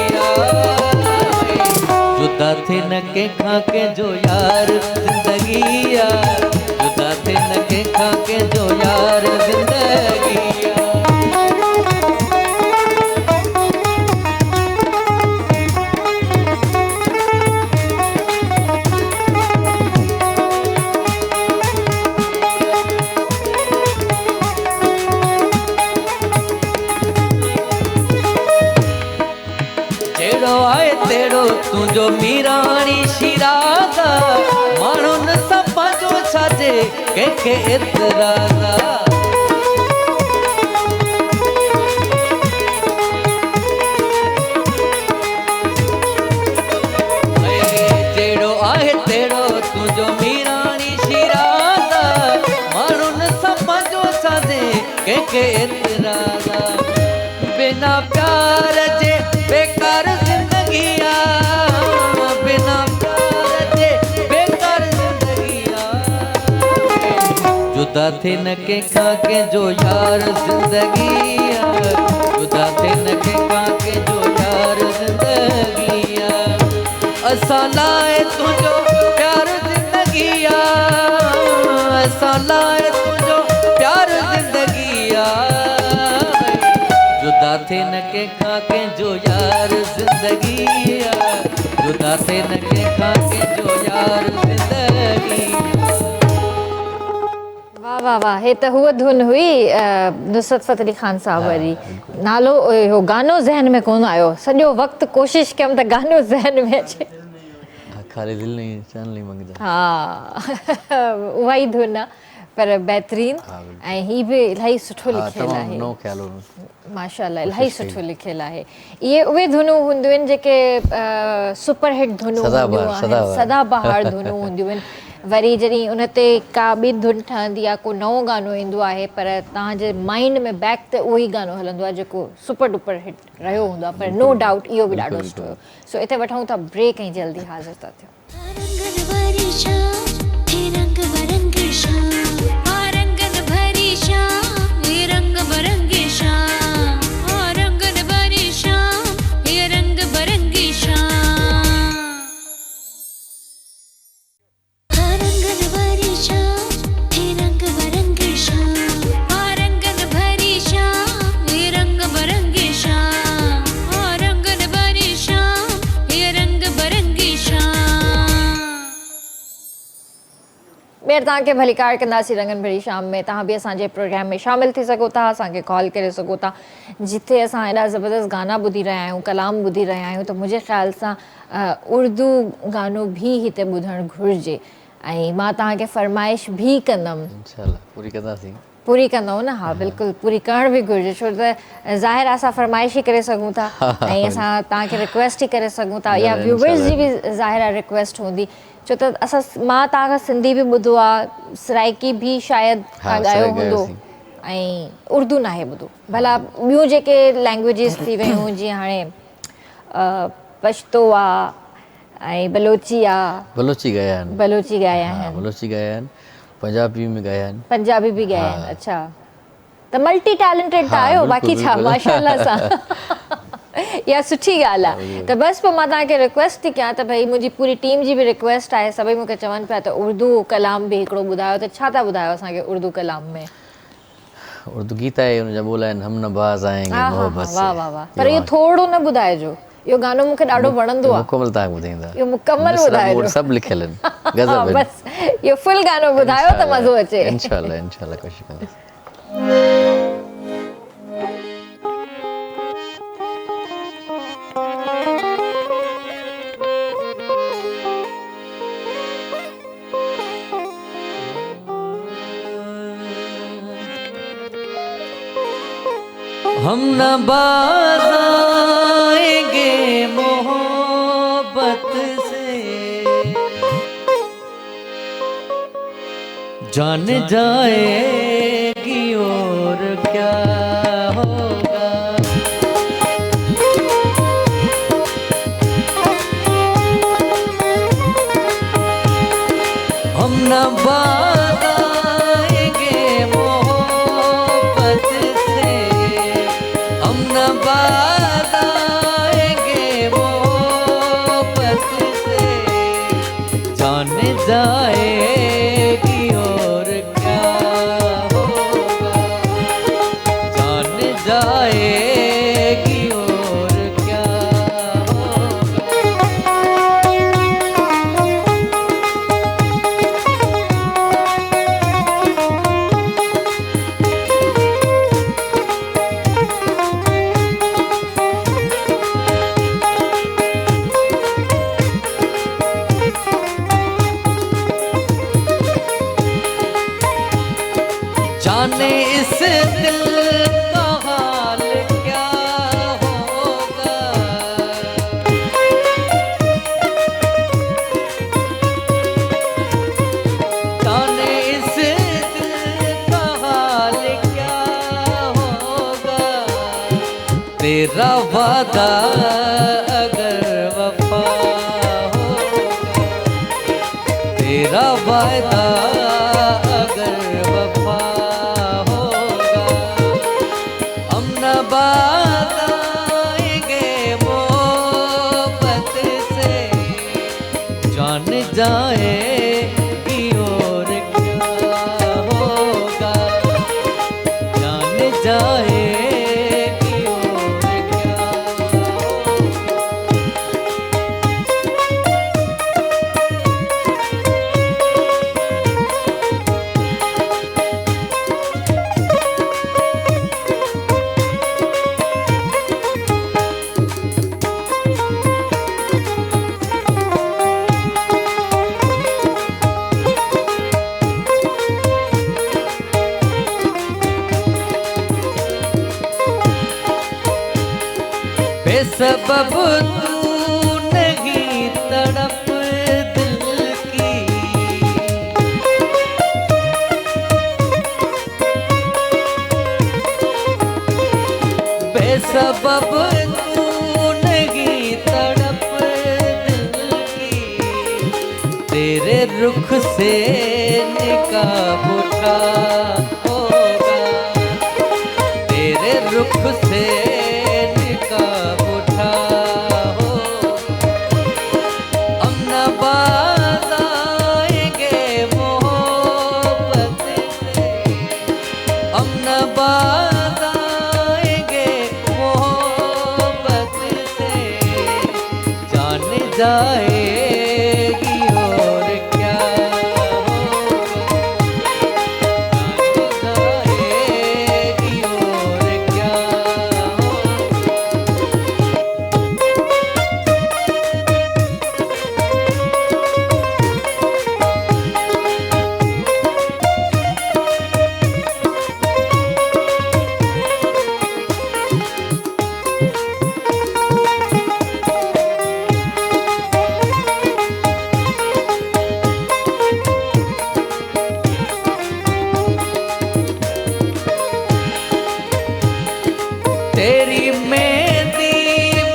जुदा थे न कंहिंखां कंहिंजो यार ज़िंदगी जुदा थे न कंहिंखां कंहिंजो यार ज़िंदगी आए तेरो तुंहिंजो मीराणी शिरादा माण्हुनि सां पंहिंजो छाजे कंहिंखे एतिरादा जहिड़ो आहे तेरो तुंहिंजो मीराणी शिरादा माण्हुनि सां पंहिंजो छाजे कंहिंखे एतिरादा बिना प्यार जे बेकार ज़िंदगी बिना प्यार जे बेकार ज़िंदगी जुदा थे न कंहिंखां कंहिंजो यार ज़िंदगी जुदा थे न कंहिंखां कंहिंजो यार ज़िंदगी असां लाइ तुंहिंजो प्यार ज़िंदगी असां लाइ तुंहिंजो प्यार ज़िंदगी जुदा थे न कंहिंखां कंहिंजो यार ज़िंदगी जुदा थे न कंहिंखां कंहिंजो यार ज़िंदगी वाह वाह वाह हे त हूअ धुन हुई नुसरत फ़तेह अली ख़ान साहब वारी नालो हो गानो ज़हन में कोन आयो सॼो वक़्तु कोशिशि कयमि त गानो ज़हन में अचे खाली दिल नहीं चैन नहीं मंगदा हा उहा ई धुन आहे पर बहितरीन ऐं ही बि इलाही सुठो लिखियलु आहे नो ख्याल माशाल्लाह इलाही सुठो लिखियलु आहे इहे उहे धुनूं हूंदियूं आहिनि जेके सुपर हिट धुनूं हूंदियूं आहिनि सदाबहार धुनूं हूंदियूं आहिनि वरी जॾहिं उन ते का ॿी धुन ठहंदी आहे को नओं गानो ईंदो आहे पर तव्हांजे माइंड में बैक ते उहो ई गानो हलंदो आहे जेको सुपर डुपर हिट रहियो हूंदो आहे पर नो डाउट इहो बि ॾाढो सुठो हुयो सो हिते वठूं था ब्रेक ऐं जल्दी हाज़िर था थियूं ॿीहर तव्हांखे भलीकार कंदासीं रंगन भरी शाम में तव्हां बि असांजे प्रोग्राम में शामिलु थी सघो था असांखे कॉल करे सघो था जिथे असां हेॾा ज़बरदस्त गाना ॿुधी रहिया आहियूं कलाम ॿुधी रहिया आहियूं त मुंहिंजे ख़्याल सां उर्दू गानो बि हिते ॿुधणु घुरिजे ऐं मां तव्हांखे फरमाइश बि कंदमि इंशाल्लाह पूरी कंदासीं पूरी कंदव न हा बिल्कुलु पूरी करण बि घुरिजे छो त ज़ाहिर असां फरमाइश ई करे सघूं था ऐं असां तव्हांखे रिक्वेस्ट ई करे सघूं था या व्यूवर्स जी बि ज़ाहिर रिक्वेस्ट हूंदी छो त असां मां तव्हांखां सिंधी बि ॿुधो आहे सराइकी बि शायदि तव्हां ॻायो हूंदो ऐं उर्दू नाहे ॿुधो भला ॿियूं जेके लैंग्वेजिस थी वियूं जीअं हाणे पश्तो आहे ऐं बलोची आहे बलोची ॻाया आहिनि बलोची ॻाया आहिनि बलोची ॻाया आहिनि पंजाबी में ॻाया आहिनि पंजाबी बि ॻाया आहिनि अच्छा त मल्टी टैलेंटेड त आहियो बाक़ी छा माशाअल्लाह सां इहा सुठी ॻाल्हि आहे त बसि पोइ मां तव्हांखे रिक्वेस्ट थी कयां त भई मुंहिंजी पूरी टीम जी बि रिक्वेस्ट आहे सभई मूंखे चवनि पिया त उर्दू कलाम बि हिकिड़ो ॿुधायो त छा था ॿुधायो असांखे उर्दू कलाम में उर्दू गीत आहे हुनजा ॿोल आहिनि हम नबाज़ आएंगे हा हा मोहब्बत से। वाह वाह वाह पर इहो थोरो न ॿुधाइजो, इहो गानो मूंखे ॾाढो वणंदो आहे। मुकमल तव्हां ॿुधाईंदा, इहो मुकमल ॿुधाइजो। सभु लिखियल आहिनि, हा, गज़ब आहिनि। बस इहो फुल गानो ॿुधायो त मज़ो अचे। इंशाल्लाह इंशाल्लाह कोशिशि कंदासीं। हम नबाज़ आएंगे मोहब्बत से, जान जाएगी और क्या होगा। हम नबाज़ आएंगे मोहब्बत से, हम नबाज़ आएंगे मोहब्बत से, जान जाएगी और क्या होगा, जान जाएगी और क्या होगा। जाने इस दिल का हाल क्या होगा, जाने इस दिल का हाल क्या होगा। तेरा वादा अगर वफा होगा, तेरा वादा अगर वफा होगा, हम नबाज़ आएंगे मोहब्बत से, जान जाएगी और क्या होगा, जान जाएगी और क्या होगा। बेसबब तू नहीं तड़प दिल की, बेसबब तू नहीं तड़प दिल की, तेरे रुख से निकाब उठा होगा, तेरे रुख से निकाब उठा होगा। हम नबाज़ आएंगे मोहब्बत से, हम नबाज़ आएंगे मोहब्बत से, जान जाएगी और क्या होगा, जान जाएगी और क्या होगा। तेरी मेहंदी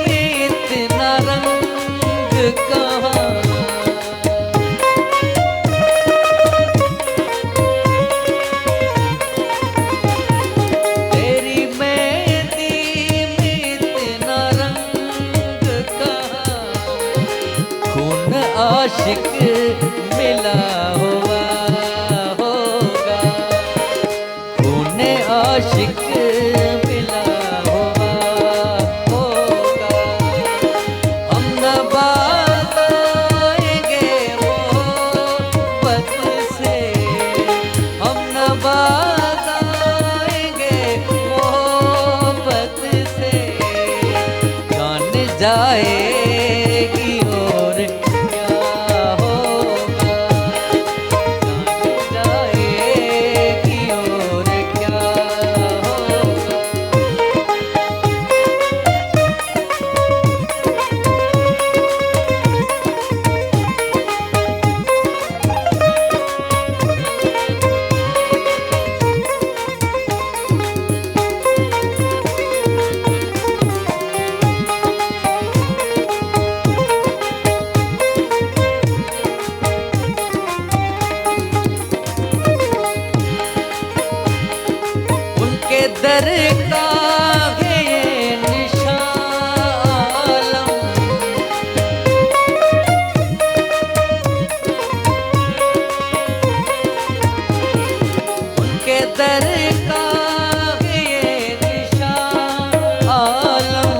में इतना रंग कहाँ, तेरी मेहंदी में इतना रंग कहाँ, खून आशिक मिला हुआ होगा, खून आशिक जाएगी और क्या होगा, जान जाएगी और क्या होगा। उनके दर का है ये निशान आलम, उनके दर का है ये निशान आलम,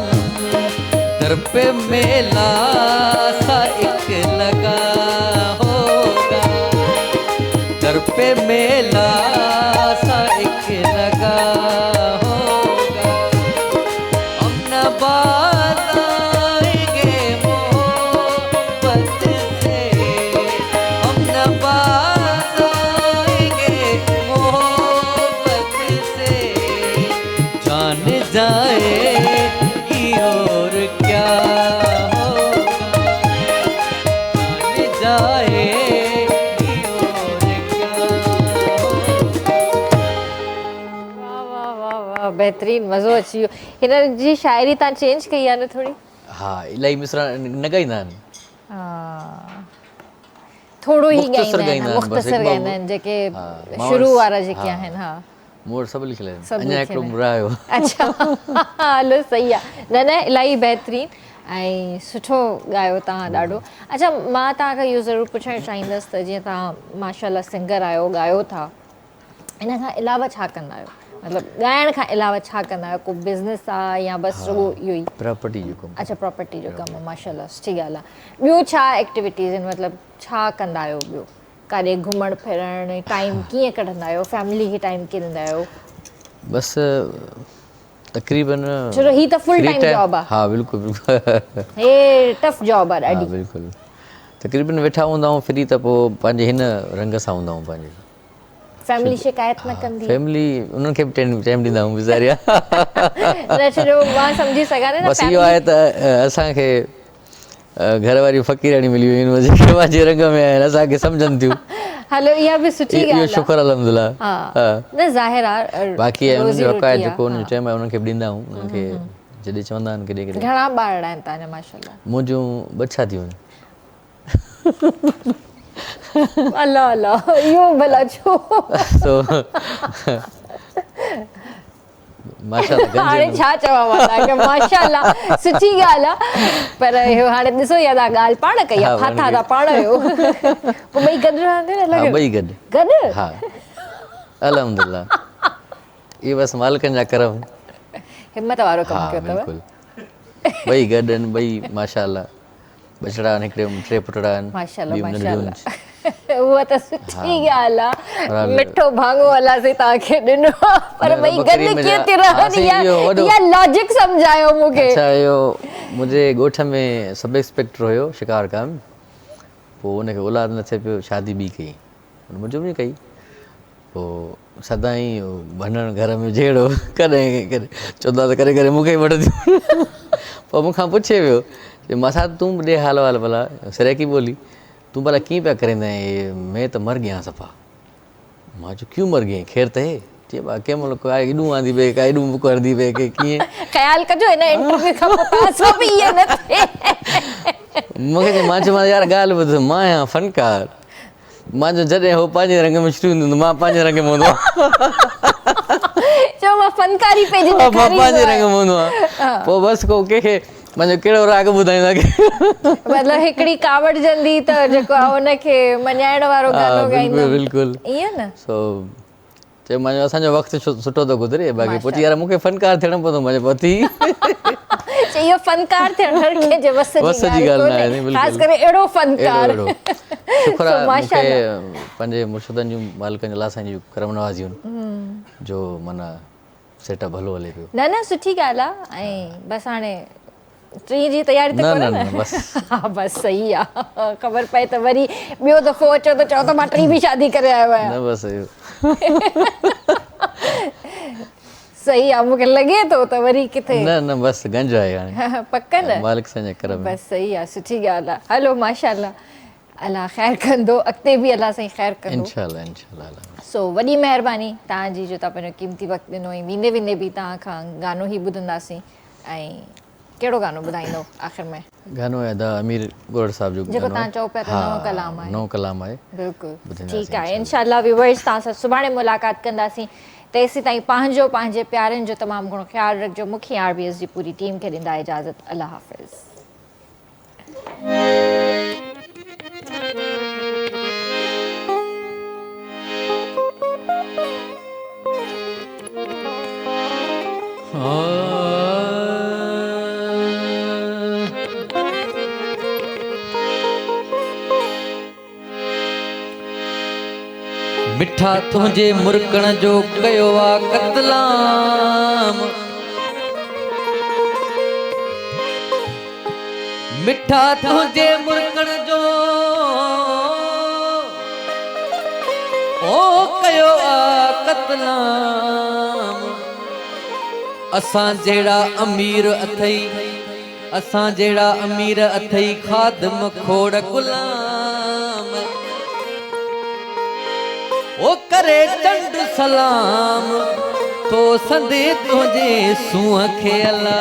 दर पे मेला सा एक लगा होगा, दर पे मेला सा एक लगा होगा। हम नवाज आएंगे मोहब्बत से, हम नवाज आएंगे मोहब्बत से, जान जाएगी और क्या होगा, जान जाएगी और क्या होगा। वाह वाह वाह वाह, बहितरीन, मज़ो अची वियो। हिन जी शाइरी तव्हां चेंज कई आहे न थोरी? हा, इलाही मिसरा न ॻाईंदा आहिनि। हा, थोरो ई मुख़्तसर ॻाईंदा ॻाईंदा आहिनि, आहिनि, बसि मुख़्तसर हिकु ॻाईंदा आहिनि, जेके हा, शुरू वारा जेके हा। आहिनि। हा, मूं वटि सभु लिखियल आहिनि, सभु अञा लिखियल हिकिड़ो आहिनि। रहियो। अच्छा, हलो सही आहे। न न, इलाही बहितरीन ऐं सुठो ॻायो तव्हां ॾाढो। अच्छा, मां तव्हांखां इहो ज़रूरु पुछणु चाहींदसि त जीअं तव्हां माशाल्लाह सिंगर आहियो, ॻायो था, इन खां अलावा छा कंदा आहियो? मतिलबु ॻाइण खां अलावा छा कंदा आहियो? को बिज़नेस आहे या बसि रुॻो इहो ई? प्रॉपर्टी जो कमु। अच्छा, प्रॉपर्टी जो कमु आहे, माशाल्लाह सुठी ॻाल्हि आहे। ॿियो छा एक्टिविटीज़ आहिनि? मतिलबु छा कंदा आहियो ॿियो? काॾे घुमणु फिरणु टाइम कीअं कढंदा आहियो? फैमिली खे टाइम कीअं ॾींदा आहियो? बसि तक़रीबन छो जो ही त फुल टाइम जॉब आहे। हा बिल्कुलु बिल्कुलु, हे टफ जॉब आहे हा ॾाढी। बिल्कुलु। तक़रीबन वेठा हूंदा आहियूं फ्री त पोइ पंहिंजे हिन रंग सां हूंदा आहियूं पंहिंजे। फैमिली शिकायत न कंदी? फैमिली उन्हनि खे बि टाइम ॾींदा आहियूं वीचारिया। न, छो जो मां सम्झी सघां न बसि इहो आहे त असांखे घरवारी फ़क़ीराणी मिली वियूं आहिनि जेके पंहिंजे रंग में आहिनि, असांखे सम्झनि थियूं। हलो, इहा बि सुठी ॻाल्हि इहो आहे। शुक्र अल्हम्दुलिल्लाह। हा, न ज़ाहिर आहे। बाक़ी आहे उन्हनि जो हक़ आहे, रोज़ी जेको रोटी उन्हनि जो टाइम आहे उन्हनि खे बि ॾींदा आहियूं। उन्हनि खे जॾहिं चवंदा आहिनि केॾे केॾे। घणा ॿार आहिनि तव्हांजा माशाल्लाह? मुंहिंजूं 2 शादियूं आहिनि। अल्लाह अल्लाह, इहो भला छो? माशाल्लाह, हाणे छा चवां मां तव्हांखे? माशाल्लाह सुठी ॻाल्हि आहे, पर इहो हाणे ॾिसो, या तव्हां ॻाल्हि पाण कई आहे, फाथा था पाण आहियो। पोइ ॿई गॾु रहंदा आहिनि? हा, अलॻि ॿई गॾु। गॾु? हा, अल्हम्दुलिल्लाह। इहे बसि मालिकनि जा करम। हिम्मत वारो कमु हा कयो अथव। बिल्कुलु, ॿई गॾु आहिनि, ॿई माशाल्लाह बछड़ा आहिनि, हिकिड़े 3 पुटड़ा आहिनि। माशाल्लाह ॿियूं नंढियूं आहिनि। माशाल्लाह, उहा त सुठी ॻाल्हि आहे। मिठो भाङो अलासे तव्हांखे ॾिनो, पर ॿई गॾु कीअं थी रहनि? इहा लॉजिक सम्झायो मूंखे। अच्छा, इहो मुंहिंजे ॻोठ में सब इंस्पेक्टर हुयो शिकारका में, पोइ उनखे औलाद न थिए पियो, शादी ॿी कई, मुंहिंजो बि कई। पोइ सदाईं भंडण घर में जहिड़ो कॾहिं कॾहिं चवंदा त करे करे मूंखे ई वठंदियूं। पोइ मूंखां पुछे वियो कि मासा तूं बि ॾे हाल वाल भला, सरेकी ॿोली, तूं भला कीअं पिया करींदा आहीं? मैं त मर गया सफ़ा। मां चयो क्यों मर गई? ख़ैर त हे? चए बा कंहिं महिल का एॾूं आंदी पए, का एॾूं बुक हणंदी पए, की कीअं? ख़्यालु कजो हिन इंटरव्यू खां पोइ तव्हां बि इहे न थिए। मूंखे मां चयोमांसि यार ॻाल्हि ॿुध, मां आहियां फ़नकार, मुंहिंजो जॾहिं हो पंहिंजे रंग में शुरू हूंदो मां पंहिंजे रंग में हूंदो आहियां। चओ मां फनकारी पेज मां पंहिंजे रंग में हूंदो आहियां। पोइ बसि को कंहिंखे मुंहिंजो कहिड़ो राग ॿुधाईंदा की मतिलबु हिकिड़ी कावड़ जंदी त जेको आहे उनखे मञाइण वारो गानो ॻाईंदो। बिल्कुलु ईअं न? सो चयो मुंहिंजो असांजो वक़्तु सुठो थो गुज़रे, बाक़ी पोइ यार मूंखे फ़नकार थियणो पवंदो, मुंहिंजो पति इहो फनकार थियण हर कंहिंजे वस जी ॻाल्हि कोन्हे, ख़ासि करे अहिड़ो फनकार। शुक्र आहे मूंखे पंहिंजे मुर्शिदनि जूं मालिकनि अलाह साईं जूं करम नवाज़ियूं जो माना सेटअप भलो हले पियो। न न, सुठी ॻाल्हि आहे। ऐं बसि हाणे टी जी तयारी त न करो न न न बस हा बस सही आहे ख़बर पए त वरी ॿियो दफ़ो अचो त चओ त मां टी बि शादी करे आयो आहियां न बस इहो सही आहे मूंखे लॻे थो त वरी किथे न न बस गंज आहे हाणे पक न मालिक संजे कर में बस सही आहे सुठी ॻाल्हि आहे हलो माशाल्लाह अलाह ख़ैरु कंदो अॻिते बि अलाह साईं ख़ैरु कंदो इंशाल्लाह इंशाल्लाह सो वॾी महिरबानी तव्हांजी जो तव्हां पंहिंजो क़ीमती वक़्तु ॾिनो ऐं वेंदे वेंदे बि तव्हां खां गानो ई ॿुधंदासीं ऐं कहिड़ो गानो ॿुधाईंदो आख़िर में गानो आहे द अमीर गोड़ साहब जो जेको गानो तव्हां चओ पिया त नओं कलाम आहे नओं कलाम आहे बिल्कुलु ॿुधंदासीं ठीकु आहे इनशाला व्यूवर्स तव्हां सां सुभाणे मुलाक़ात कंदासीं तेसीं ताईं पंहिंजे प्यारनि जो तमामु घणो ख़्यालु रखिजो मूंखे RBS जी पूरी टीम खे ॾींदा इजाज़त अल्लाह हाफ़िज़ मिठा तुंहिंजे मुर्कण जो कयो आहे कतलाम मिठा तुंहिंजे मुर्कण जो ओ कयो आहे कतलाम असां जहिड़ा अमीर अथई असां जहिड़ा अमीर अथई खादम खोड़ गुलाम ओ करे चंड सलाम तो संदे तुझे सूह खे अला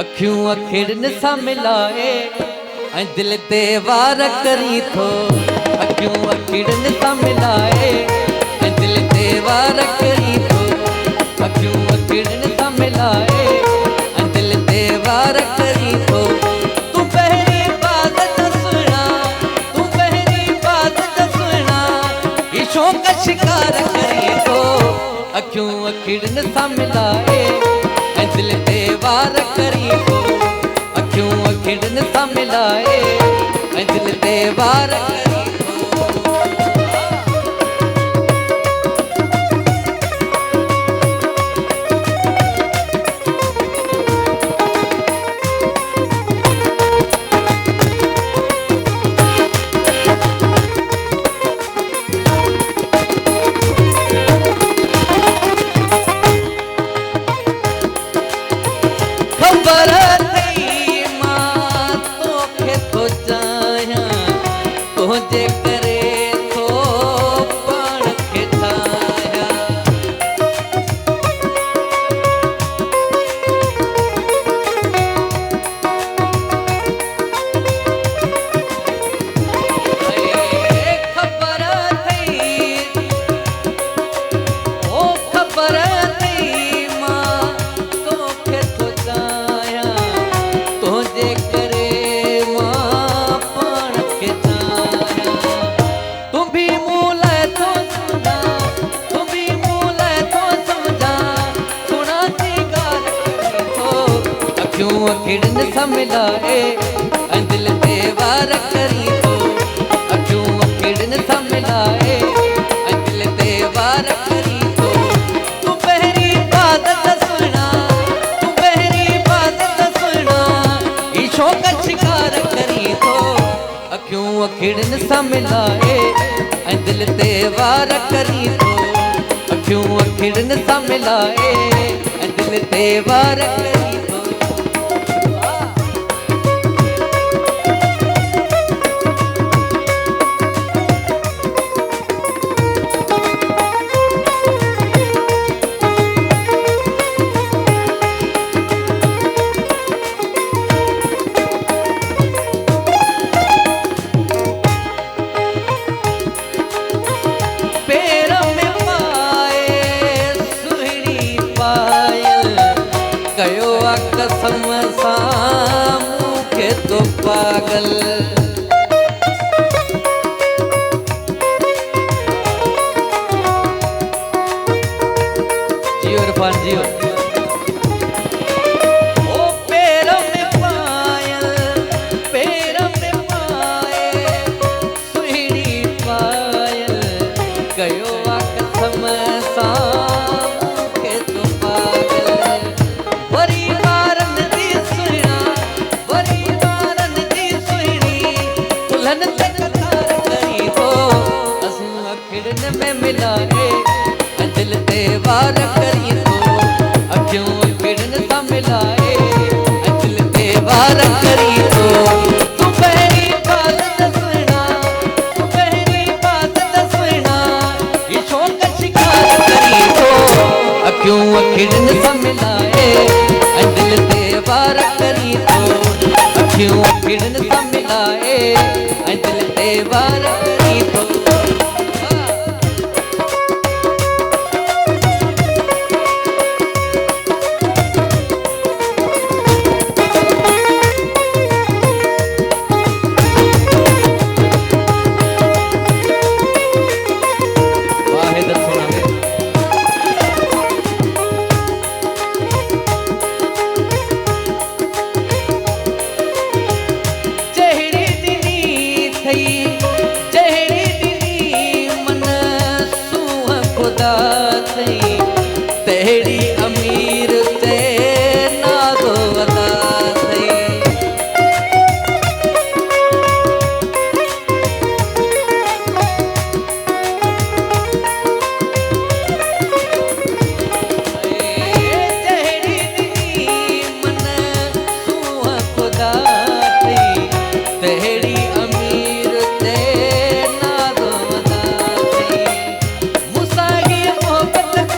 अखियूं अखिड़न सां मिलाए ऐं दिल ते वार करी थो अखियूं अखिड़न सां मिलाए ऐं दिल ते वार करी थो अखियूं अखिड़न सां मिलाए ऐं दिल ते वार करी थो तूं पहिरीं बात त सुना तूं पहिरीं बात त सुना ही शौक़ शिकार करी थो अखियूं अखिड़न सां मिलाए ऐं दिल ते वार करी थो अखियूं अखिड़न सां मिलाए ऐं दिल ते वार करी खबर थी मां तोखे थो चाहियां तुंहिंजे करे थो पाण खे ठाहियां खबर थी ओ खबर थी मां तोखे थो चाहियां तुंहिंजे करे मां पाण खे ठाहियां तूं बि मूं लाइ थो सम्झा तूं बि मूं लाइ थो सम्झा सुणा थी ॻाल्हि करी थो अखियूं अखिड़न सां मिलाए ऐं दिल ते वार करी थो अखियूं अखिड़न सां मिलाए ऐं दिल ते वार करी थो तूं पहिरीं बात त सुना तूं पहिरीं बात त सुना ही शौक़ शिकार करी थो अखियूं अखिड़न सां मिलाए ऐं दिल ते वार करी थो अखियूं अखिड़न सां मिलाए ऐं दिल ते वार करी थो पैर में पाए सुहिणी पायल कयो आहे कसम सां मूंखे तो पागल जियो इरफान जियो ओ पैर में पायल पैर में पाए सुहिणी पायल कयो आहे कसम सां मिलाए दिल ते वार करी तो अखियों किरण सा मिलाए दिल ते वार करी तो तू पहली बात दसना तू पहली बात दसना ये शौक शिकार करी तो अखियों किरण सा मिलाए दिल ते वार करी तो अखियों किरण सा मिलाए दिल ते वार करी तो तेरी अमीर ते नागो वदा तेरी अमीर ते नागो वदा मुसागी मोहब्बत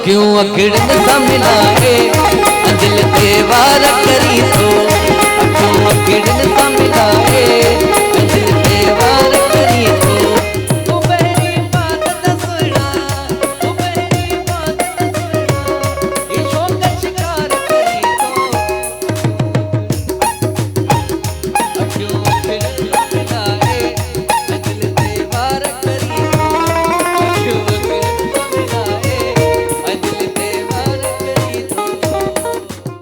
क्यों अखिड़न सा मिलाए दिल ते वार करी तो